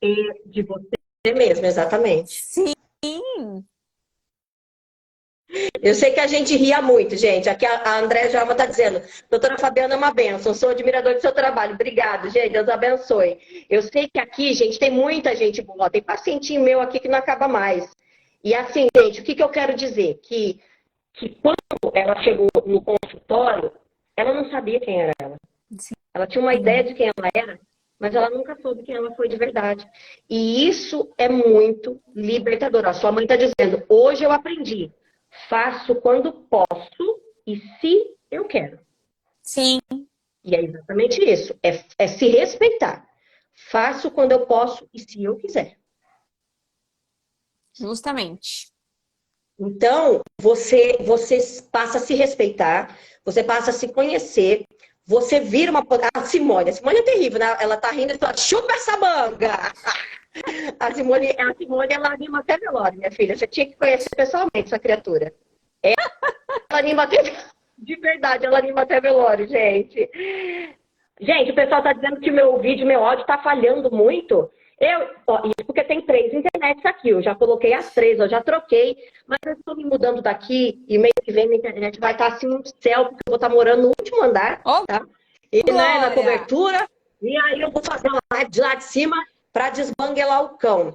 E de você mesmo, exatamente. Sim, Eu sei que a gente ria muito, gente. Aqui a André Jalma está dizendo: doutora Fabiana é uma bênção, sou admirador do seu trabalho. Obrigado, gente, Deus abençoe. Eu sei que aqui, gente, tem muita gente boa, tem pacientinho meu aqui que não acaba mais. E assim, gente, o que eu quero dizer? Que quando ela chegou no consultório, ela não sabia quem era ela. Ela tinha uma ideia de quem ela era, mas ela nunca soube quem ela foi de verdade. E isso é muito libertador. A sua mãe está dizendo: hoje eu aprendi. Faço quando posso e se eu quero. Sim, E é exatamente isso. É se respeitar. Faço quando eu posso e se eu quiser. justamente. Então, você passa a se respeitar, você passa a se conhecer, você vira uma. A Simone é terrível, né? Ela tá rindo e fala, chupa essa manga! A Simone, ela anima até velório, minha filha. Você tinha que conhecer pessoalmente essa criatura. Ela anima até. De verdade, ela anima até velório, gente. Gente, o pessoal tá dizendo que meu vídeo, meu áudio tá falhando muito. Isso porque tem 3 internets aqui. Eu já coloquei as 3, eu já troquei. Mas eu estou me mudando daqui e mês que vem minha internet vai estar assim no céu, porque eu vou estar morando no último andar, Ô, tá? E né, na Glória! cobertura. E aí eu vou fazer uma live de lá de cima para desbanguelar o cão.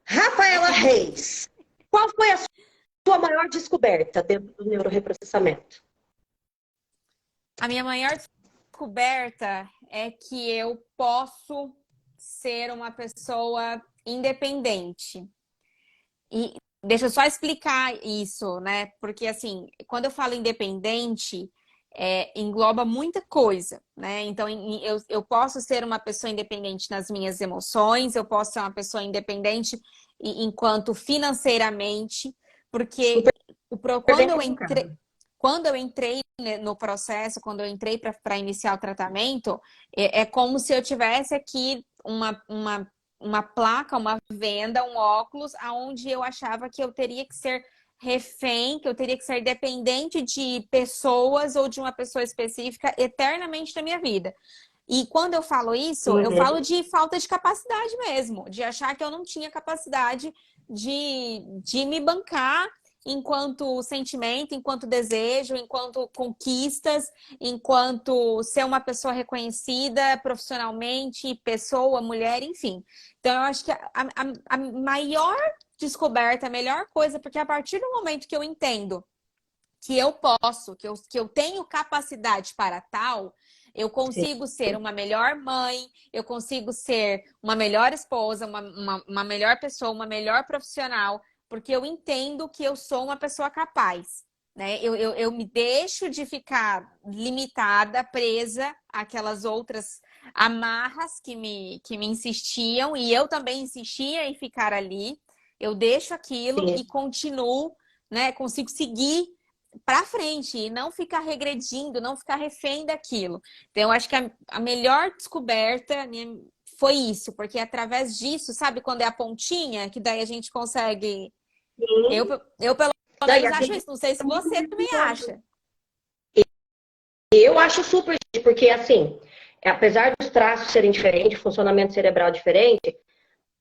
Rafaela Reis, qual foi a sua maior descoberta dentro do neuroreprocessamento? A minha maior descoberta é que eu posso ser uma pessoa independente. E deixa eu só explicar isso, né? Porque, assim, quando eu falo independente, engloba muita coisa, né? Então, eu posso ser uma pessoa independente nas minhas emoções, eu posso ser uma pessoa independente enquanto financeiramente, porque Super bem quando eu entrei, colocado. quando eu entrei no processo, quando eu entrei para iniciar o tratamento, é como se eu tivesse aqui uma placa, uma venda, um óculos, aonde eu achava que eu teria que ser refém, que eu teria que ser dependente de pessoas ou de uma pessoa específica eternamente na minha vida. E quando eu falo isso, eu Uhum. falo de falta de capacidade mesmo, de achar que eu não tinha capacidade de me bancar enquanto sentimento, enquanto desejo, enquanto conquistas, enquanto ser uma pessoa reconhecida profissionalmente, pessoa, mulher, enfim. Então, eu acho que a maior descoberta, a melhor coisa, porque a partir do momento que eu entendo que eu posso, que eu tenho capacidade para tal, eu Sim, consigo ser uma melhor mãe, eu consigo ser uma melhor esposa, uma melhor pessoa, uma melhor profissional, porque eu entendo que eu sou uma pessoa capaz. Né? Eu me deixo de ficar limitada, presa àquelas outras amarras que me insistiam, e eu também insistia em ficar ali. Eu deixo aquilo sim. e continuo, né? Consigo seguir para frente e não ficar regredindo, não ficar refém daquilo. Então, eu acho que a melhor descoberta, né, foi isso, porque através disso, sabe quando é a pontinha, que daí a gente consegue. Eu, Sim. eu pelo Não, e menos a acho gente isso, não sei se é muito você também virtuoso. acha. Eu acho super, porque assim, apesar dos traços serem diferentes, funcionamento cerebral diferente,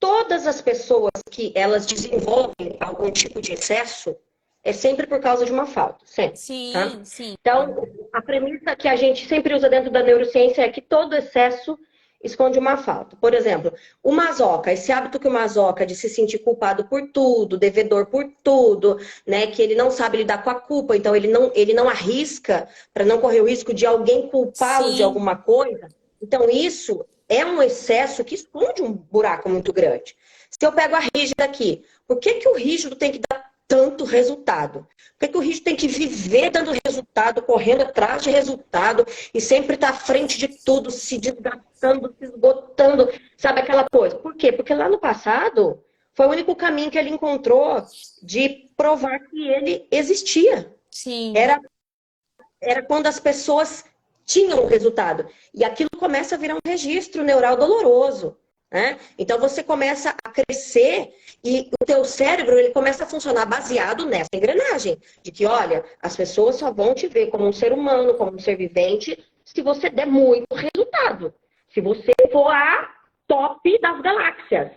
todas as pessoas que elas desenvolvem algum tipo de excesso é sempre por causa de uma falta, sempre, tá? Sim, sim. Então, a premissa que a gente sempre usa dentro da neurociência é que todo excesso esconde uma falta. Por exemplo, o masoca, esse hábito que o masoca de se sentir culpado por tudo, devedor por tudo, né, que ele não sabe lidar com a culpa, então ele não arrisca para não correr o risco de alguém culpá-lo de Sim, alguma coisa. Então, isso é um excesso que esconde um buraco muito grande. Se eu pego a rígida aqui, por que que o rígido tem que dar tanto resultado? Por que que o rígido tem que viver dando resultado, correndo atrás de resultado e sempre estar à frente de tudo, se desgastando, se esgotando, sabe aquela coisa? Por quê? Porque lá no passado foi o único caminho que ele encontrou de provar que ele existia. sim, Era quando as pessoas tinham o resultado. E aquilo começa a virar um registro neural doloroso. Né? Então você começa a crescer e o teu cérebro ele começa a funcionar baseado nessa engrenagem. De que, olha, as pessoas só vão te ver como um ser humano, como um ser vivente, se você der muito resultado. Se você for a top das galáxias.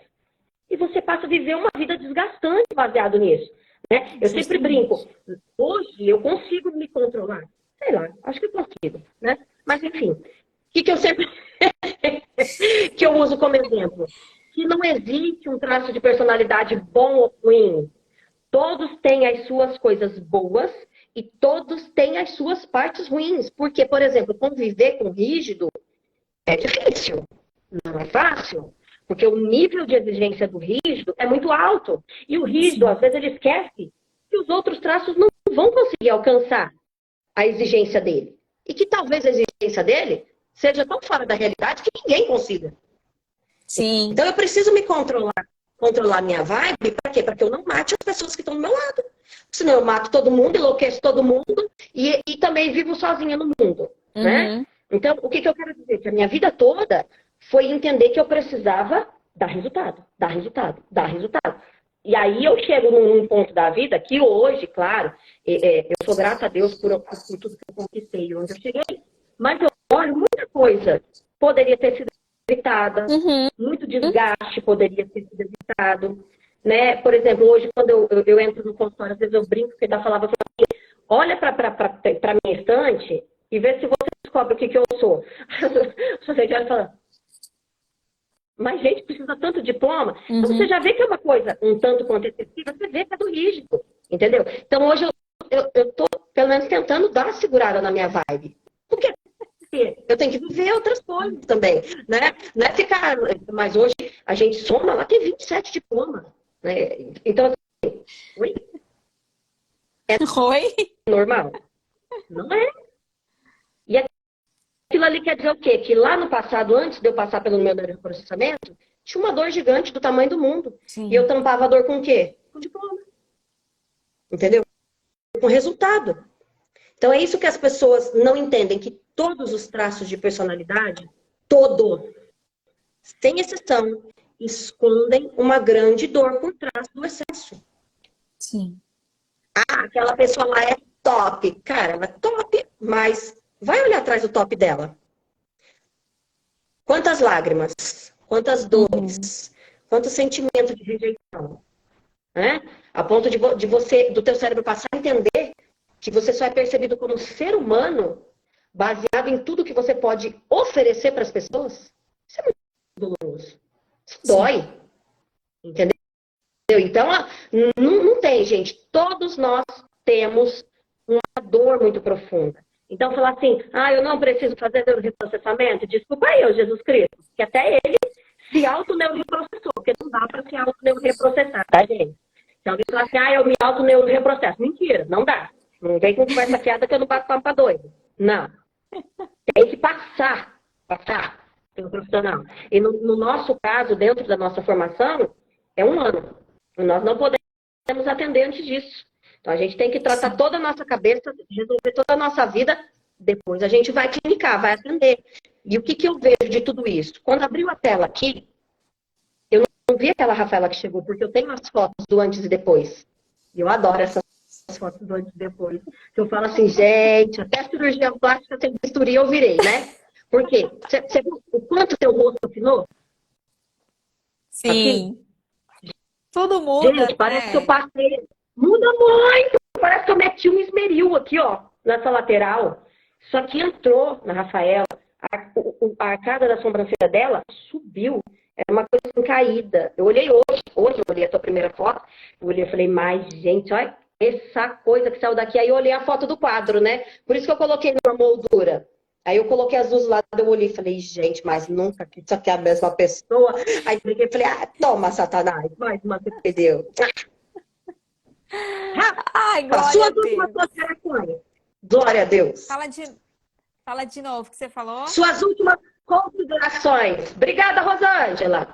E você passa a viver uma vida desgastante baseado nisso. Né? Eu sempre brinco, justamente. hoje eu consigo me controlar. Sei lá, acho que eu consigo, né? Mas enfim, o que eu sempre que eu uso como exemplo? Que não existe um traço de personalidade bom ou ruim. Todos têm as suas coisas boas e todos têm as suas partes ruins. Porque, por exemplo, conviver com rígido é difícil, não é fácil. Porque o nível de exigência do rígido é muito alto. E o rígido, às Sim, vezes, ele esquece que os outros traços não vão conseguir alcançar a exigência dele. E que talvez a exigência audiência dele seja tão fora da realidade que ninguém consiga. Sim. Então eu preciso me controlar minha vibe, para quê? Para que eu não mate as pessoas que estão do meu lado. Senão eu mato todo mundo, enlouqueço todo mundo e também vivo sozinha no mundo, né? Então, o que eu quero dizer? Que a minha vida toda foi entender que eu precisava dar resultado, dar resultado, dar resultado. E aí eu chego num ponto da vida que hoje, claro, eu sou grata a Deus por tudo que eu conquistei, onde eu cheguei, mas eu olho muita coisa poderia ter sido evitada, muito desgaste poderia ter sido evitado, né? Por exemplo, hoje quando eu entro no consultório, às vezes eu brinco, porque ela falava assim, olha para minha estante e vê se você descobre o que eu sou. Você olha e fala, mas gente, precisa tanto diploma. Então você já vê que é uma coisa um tanto quanto excessiva, você vê que é do rígido, entendeu? Então hoje eu tô, pelo menos, tentando dar uma segurada na minha vibe. Porque eu tenho que viver outras coisas também, né? Não é ficar... Mas hoje a gente soma, lá tem 27 diplomas, né? Então, assim, oi? É normal? Não é. E aquilo ali quer dizer o quê? Que lá no passado, antes de eu passar pelo meu neuroprocessamento, tinha uma dor gigante do tamanho do mundo. Sim. E eu tampava a dor com o quê? Com diploma. Entendeu? Com resultado. Então é isso que as pessoas não entendem, que todos os traços de personalidade, todos, sem exceção, escondem uma grande dor por trás do excesso. Sim. Ah, aquela pessoa lá é top. Cara, ela é top, mas vai olhar atrás do top dela. Quantas lágrimas, quantas dores, quanto sentimento de rejeição, né? A ponto de você, do teu cérebro passar a entender que você só é percebido como ser humano baseado em tudo que você pode oferecer para as pessoas. Isso é muito doloroso. Isso dói. Entendeu? Então, não tem, gente. Todos nós temos uma dor muito profunda. Então, falar assim, eu não preciso fazer neuroreprocessamento, desculpa aí, Jesus Cristo, que até ele se auto-neuroreprocessou, porque não dá para se auto-neuroreprocessar, tá, gente? Se alguém falar assim, eu me auto-neuroreprocesso. Mentira, não dá. Não vem com conversa fiada que eu não bato palma pra doido. Não. Tem que passar pelo profissional. E no nosso caso, dentro da nossa formação, é 1 ano. Nós não podemos atender antes disso. Então, a gente tem que tratar toda a nossa cabeça, resolver toda a nossa vida, depois a gente vai clinicar, vai atender. E o que eu vejo de tudo isso? Quando abriu a tela aqui, eu não vi aquela Rafaela que chegou, porque eu tenho as fotos do antes e depois. E eu adoro essas fotos do antes e depois. Que eu falo assim, gente, até a cirurgia plástica sem bisturi eu virei, né? Por quê? Você viu o quanto teu rosto afinou? Sim. Aqui? Tudo muda. Gente, parece que eu passei... Muda muito! Parece que eu meti um esmeril aqui, ó, nessa lateral. Só que entrou na Rafaela, a arcada da sobrancelha dela subiu. Era uma coisa assim, caída. Eu olhei hoje eu olhei a tua primeira foto, eu olhei e falei, mas, gente, olha essa coisa que saiu daqui. Aí eu olhei a foto do quadro, né? Por isso que eu coloquei numa moldura. Aí eu coloquei as duas lá, eu olhei e falei, gente, mas nunca que isso aqui é a mesma pessoa. Aí eu briguei e falei, toma, Satanás, mais uma que perdeu. Ai, glória Suas a Deus. últimas considerações. Glória a Deus. Fala de novo o que você falou. Suas últimas considerações. Obrigada, Rosângela.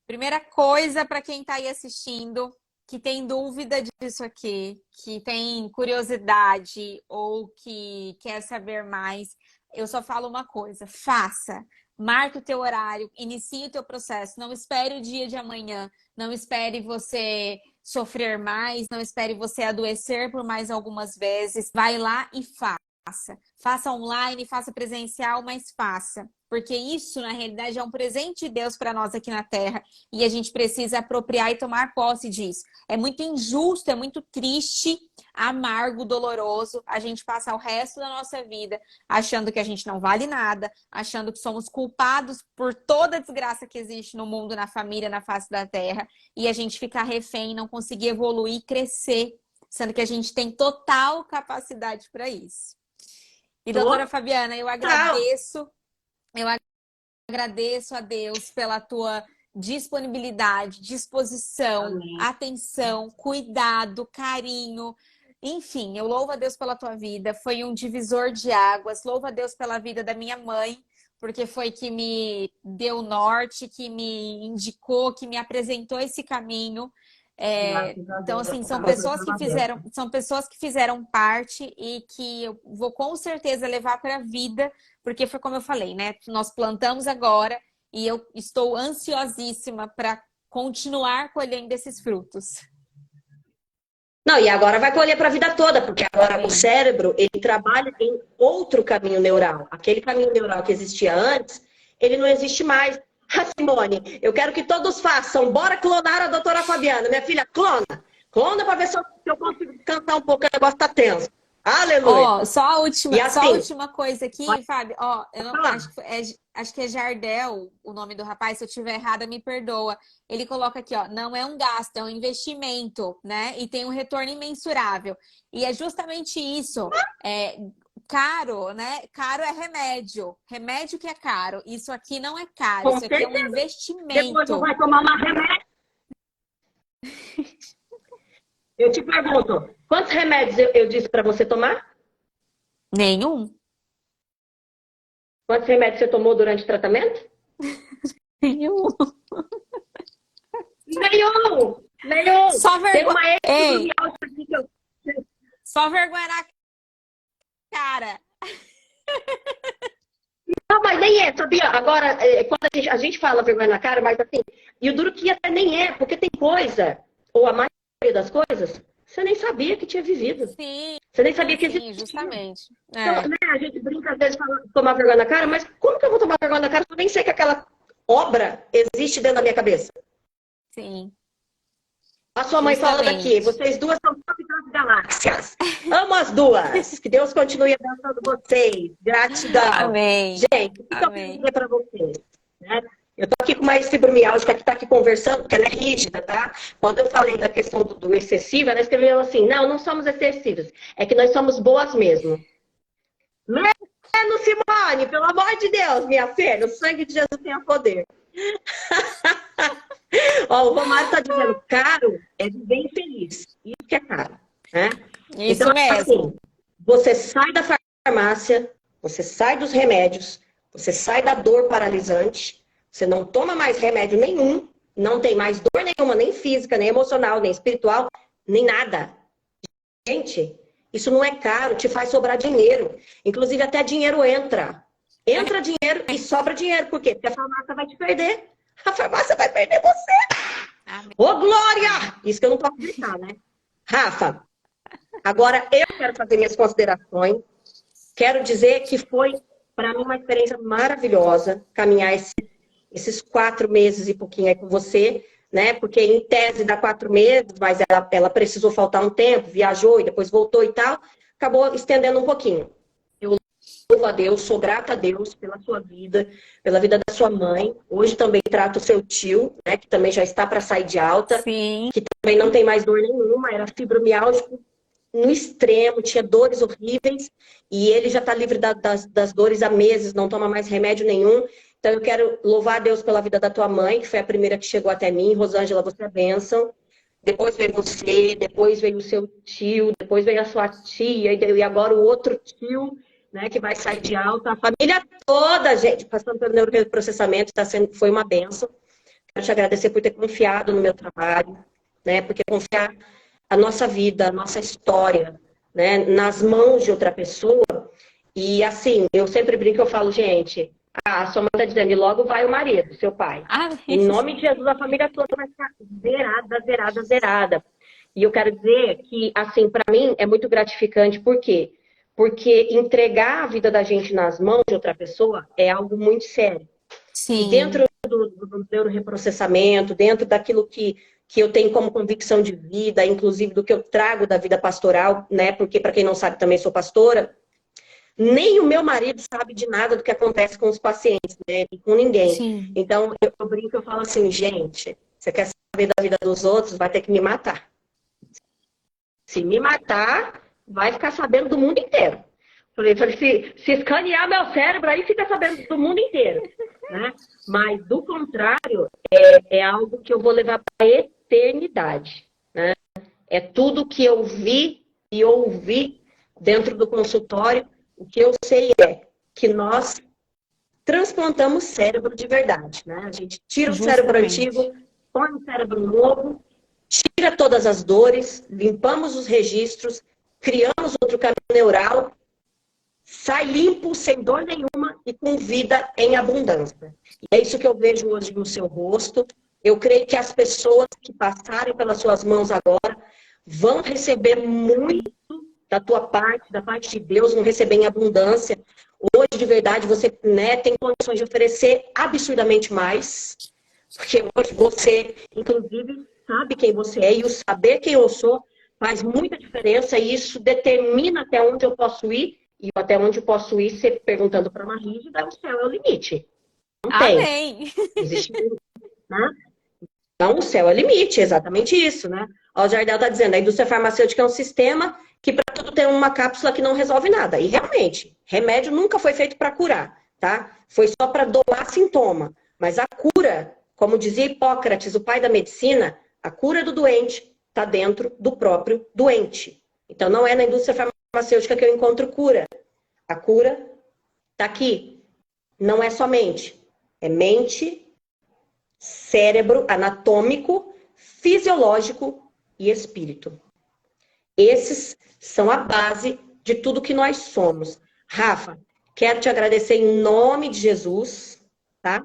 Primeira coisa para quem está aí assistindo, que tem dúvida disso aqui, que tem curiosidade ou que quer saber mais, eu só falo uma coisa, faça. Marque o teu horário, inicie o teu processo, não espere o dia de amanhã, não espere você sofrer mais, não espere você adoecer por mais algumas vezes. Vai lá e faça. Faça online, faça presencial, mas faça. Porque isso, na realidade, é um presente de Deus para nós aqui na Terra. E a gente precisa apropriar e tomar posse disso. É muito injusto, é muito triste, amargo, doloroso a gente passar o resto da nossa vida achando que a gente não vale nada, achando que somos culpados por toda a desgraça que existe no mundo, na família, na face da Terra. E a gente ficar refém, não conseguir evoluir, crescer, sendo que a gente tem total capacidade para isso. E, doutora Fabiana, eu agradeço a Deus pela tua disponibilidade, disposição, atenção, cuidado, carinho, Enfim, eu louvo a Deus pela tua vida. Foi um divisor de águas. Louvo a Deus pela vida da minha mãe, porque foi que me deu norte, que me indicou, que me apresentou esse caminho. Graças a Então, Deus, assim, essa pessoa estava aberta. são pessoas que fizeram parte e que eu vou com certeza levar para a vida, porque foi como eu falei, né? Nós plantamos agora e eu estou ansiosíssima para continuar colhendo esses frutos. Não, e agora vai colher para a vida toda, porque agora o Sim. cérebro, ele trabalha em outro caminho neural. Aquele caminho neural que existia antes, ele não existe mais. Ah, Simone, eu quero que todos façam. Bora clonar a doutora Fabiana. Minha filha, clona. Clona para ver se eu consigo cantar um pouco, o negócio tá tenso. Aleluia. Ó, E só a assim, última coisa pode aqui, Fábio. Ó, eu não, falar. acho que é Jardel, o nome do rapaz. Se eu estiver errada, me perdoa. Ele coloca aqui, ó, não é um gasto, é um investimento, né? E tem um retorno imensurável. E é justamente isso. Caro, né? Caro é remédio. Remédio que é caro. Isso aqui não é caro. Com Isso aqui é um certeza. Depois não investimento. vai tomar uma remédio. Eu te pergunto, quantos remédios eu disse para você tomar? Nenhum. Quantos remédios você tomou durante o tratamento? Nenhum. Nenhum! Nenhum! Só Tem vergonha. uma Ei, fibromialgia aqui que eu... só vergonha na cara. Não, mas nem é, sabia? Agora, quando a gente fala vergonha na cara, mas assim, e o duro que até nem é, porque tem coisa, ou a maioria das coisas, você nem sabia que tinha vivido. Sim, Você nem sabia que sim, existia. justamente. Então, É, né, a gente brinca às vezes falando de tomar vergonha na cara, mas como que eu vou tomar vergonha na cara se eu nem sei que aquela obra existe dentro da minha cabeça? sim, A sua mãe falando aqui, justamente. vocês duas são top das galáxias. Amo as duas. Que Deus continue abençoando vocês. Gratidão. Amém, Gente, o que eu quero amém. dizer para vocês? Né? Eu tô aqui com uma fibromialgia que tá aqui conversando, porque ela é rígida, tá? Quando eu falei da questão do excessivo, ela escreveu assim, não somos excessivas. É que nós somos boas mesmo. Menos Simone, pelo amor de Deus, minha filha. O sangue de Jesus tem poder. Ó, o Romário tá dizendo, caro é viver infeliz. Isso que é caro, né? Então, Isso mesmo. assim, você sai da farmácia, você sai dos remédios, você sai da dor paralisante, você não toma mais remédio nenhum, não tem mais dor nenhuma, nem física, nem emocional, nem espiritual, nem nada. Gente, isso não é caro, te faz sobrar dinheiro. Inclusive, até dinheiro entra. Entra dinheiro e sobra dinheiro. Por quê? Porque a farmácia vai te perder. A farmácia vai perder você. Amém. Ô, Glória! Isso que eu não posso gritar, né? Rafa, agora eu quero fazer minhas considerações. Quero dizer que foi, para mim, uma experiência maravilhosa caminhar esses 4 meses e pouquinho aí com você, né? Porque em tese dá 4 meses, mas ela precisou faltar um tempo, viajou e depois voltou e tal. Acabou estendendo um pouquinho. Eu louvo a Deus, sou grata a Deus pela sua vida, pela vida da sua mãe. Hoje também trato o seu tio, né? Que também já está para sair de alta, Sim, que também não tem mais dor nenhuma, era fibromialgia no extremo, tinha dores horríveis, e ele já está livre das dores há meses, não toma mais remédio nenhum. Então eu quero louvar a Deus pela vida da tua mãe, que foi a primeira que chegou até mim. Rosângela, você é bênção. Depois veio você, depois veio o seu tio, depois veio a sua tia, e agora o outro tio, né, que vai sair de alta. A família toda, gente, passando pelo neuroprocessamento, foi uma bênção. Quero te agradecer por ter confiado no meu trabalho, né, porque confiar a nossa vida, a nossa história, né, nas mãos de outra pessoa. E assim, eu sempre brinco, eu falo, gente, a sua mãe está dizendo, e logo vai o marido, seu pai. Em amém. nome de Jesus, a família toda vai ficar zerada, zerada, zerada. E eu quero dizer que, assim, para mim é muito gratificante, por quê? Porque entregar a vida da gente nas mãos de outra pessoa é algo muito sério. E Sim, dentro do neuroreprocessamento, dentro daquilo que eu tenho como convicção de vida, inclusive do que eu trago da vida pastoral, né? Porque, para quem não sabe, também sou pastora. Nem o meu marido sabe de nada do que acontece com os pacientes, né? E com ninguém. sim. Então, eu brinco, eu falo assim, gente, você quer saber da vida dos outros, vai ter que me matar. Se me matar, vai ficar sabendo do mundo inteiro. Falei, se escanear meu cérebro, aí fica sabendo do mundo inteiro. Né? Mas, do contrário, é algo que eu vou levar para a eternidade. Né? É tudo que eu vi e ouvir dentro do consultório, o que eu sei é que nós transplantamos cérebro de verdade, né? A gente tira o cérebro antigo, põe um cérebro novo, tira todas as dores, limpamos os registros, criamos outro caminho neural, sai limpo, sem dor nenhuma e com vida em abundância. E é isso que eu vejo hoje no seu rosto. Eu creio que as pessoas que passarem pelas suas mãos agora vão receber muito da tua parte, da parte de Deus, vão receber em abundância. Hoje, de verdade, você, né, tem condições de oferecer absurdamente mais, porque hoje você, inclusive, sabe quem você é, e o saber quem eu sou faz muita diferença, e isso determina até onde eu posso ir, e até onde eu posso ir, você perguntando para uma rígida, o céu é o limite. Não tem. Amém! Existe, né? Então, o céu é o limite, exatamente isso, né? Ó, o Jardel está dizendo, a indústria farmacêutica é um sistema que para tudo tem uma cápsula que não resolve nada. E realmente, remédio nunca foi feito para curar, tá? Foi só para doar sintoma. Mas a cura, como dizia Hipócrates, o pai da medicina, a cura do doente está dentro do próprio doente. Então, não é na indústria farmacêutica que eu encontro cura. A cura está aqui. Não é só mente. É mente, cérebro anatômico, fisiológico e espírito. Esses são a base de tudo que nós somos. Rafa, quero te agradecer em nome de Jesus, tá?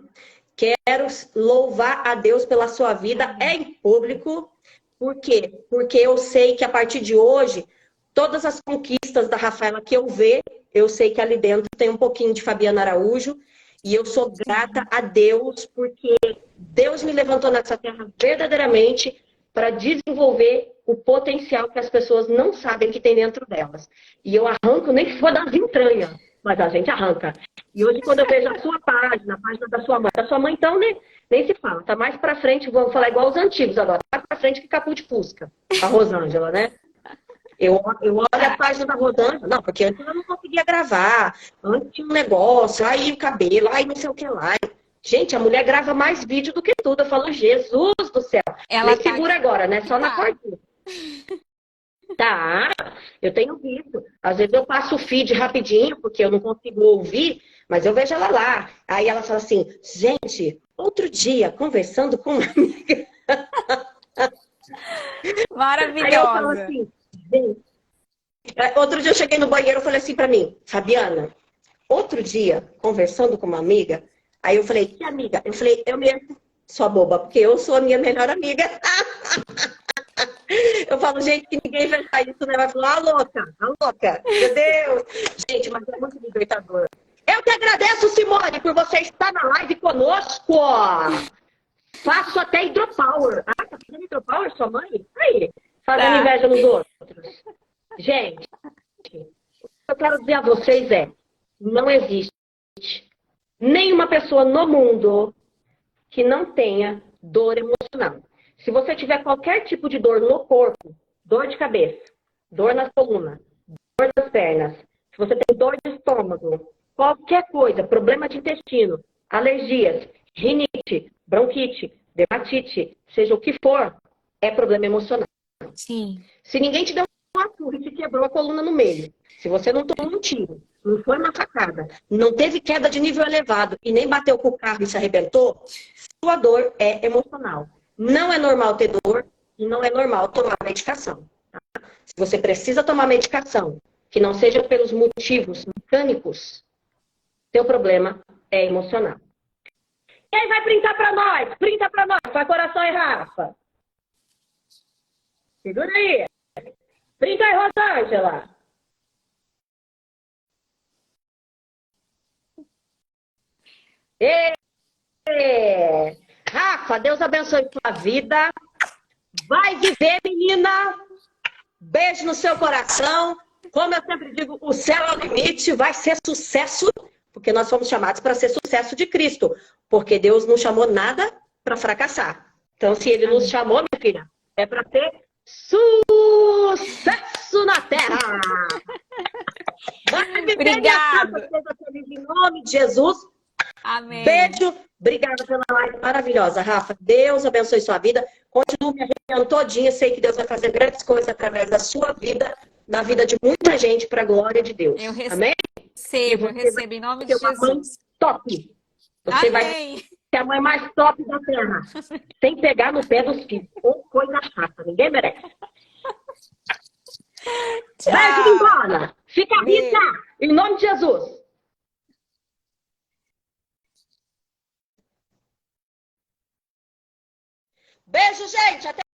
Quero louvar a Deus pela sua vida em público. Por quê? Porque eu sei que a partir de hoje, todas as conquistas da Rafaela que eu ver, eu sei que ali dentro tem um pouquinho de Fabiana Araújo. E eu sou grata a Deus, porque Deus me levantou nessa terra verdadeiramente para desenvolver o potencial que as pessoas não sabem que tem dentro delas. E eu arranco, nem que for das entranhas, mas a gente arranca. E hoje, quando eu vejo a sua página, a página da sua mãe então nem se fala. Tá mais pra frente, vamos falar igual os antigos agora, tá mais pra frente que Capu de Fusca, a Rosângela, né? Eu olho a página da Rosângela, não, porque antes eu não conseguia gravar, antes tinha um negócio, aí o cabelo, aí não sei o que lá. Gente, a mulher grava mais vídeo do que tudo. Eu falo, Jesus do céu. Ela nem segura agora, né? Só na cordinha. Tá, eu tenho visto. Às vezes eu passo o feed rapidinho, porque eu não consigo ouvir, mas eu vejo ela lá. Aí ela fala assim, gente, outro dia, conversando com uma amiga. Maravilhosa. Aí eu falo assim, gente. Outro dia eu cheguei no banheiro e falei assim pra mim, Fabiana, outro dia, conversando com uma amiga, aí eu falei, que amiga? Eu falei, eu mesmo sou boba, porque eu sou a minha melhor amiga. Eu falo, gente, que ninguém vai fazer isso, né? Vai falar, a louca, meu Deus. Gente, mas é muito libertador. Eu que agradeço, Simone, por você estar na live conosco. Faço até hidropower. Ah, tá fazendo hidropower, sua mãe? Aí, fazendo inveja nos outros. Gente, o que eu quero dizer a vocês é, não existe nenhuma pessoa no mundo que não tenha dor emocional. Se você tiver qualquer tipo de dor no corpo, dor de cabeça, dor na coluna, dor nas pernas, se você tem dor de estômago, qualquer coisa, problema de intestino, alergias, rinite, bronquite, dermatite, seja o que for, é problema emocional. Sim. Se ninguém te deu uma surra e te quebrou a coluna no meio, se você não tomou um tiro, não foi uma facada, não teve queda de nível elevado e nem bateu com o carro e se arrebentou, sua dor é emocional. Não é normal ter dor e não é normal tomar medicação. Tá? Se você precisa tomar medicação, que não seja pelos motivos mecânicos, seu problema é emocional. Quem vai printar pra nós? Printa pra nós. Faz coração e Rafa. Segura aí. Printa aí, Rosângela. Rafa, Deus abençoe sua vida. Vai viver, menina. Beijo no seu coração. Como eu sempre digo, o céu é o limite. Vai ser sucesso, porque nós fomos chamados para ser sucesso de Cristo. Porque Deus não chamou nada para fracassar. Então, se Ele nos chamou, minha filha, é para ter sucesso na terra. Vai viver, Obrigada. Em nome de Jesus. Amém. Beijo. Obrigada pela live maravilhosa, Rafa. Deus abençoe sua vida. Continue me arrepiando todinha. Sei que Deus vai fazer grandes coisas através da sua vida, na vida de muita gente para a glória de Deus. Eu Amém? recebo, E eu você recebo em nome vai de ser uma mãe Jesus. top. Você vai Amém. ser a mãe mais top da terra. Sem pegar no pé dos filhos. Ou coisa chata. Ninguém merece. Beijo, Tchau. lindona. Fica rica. Em nome de Jesus. Beijo, gente. Até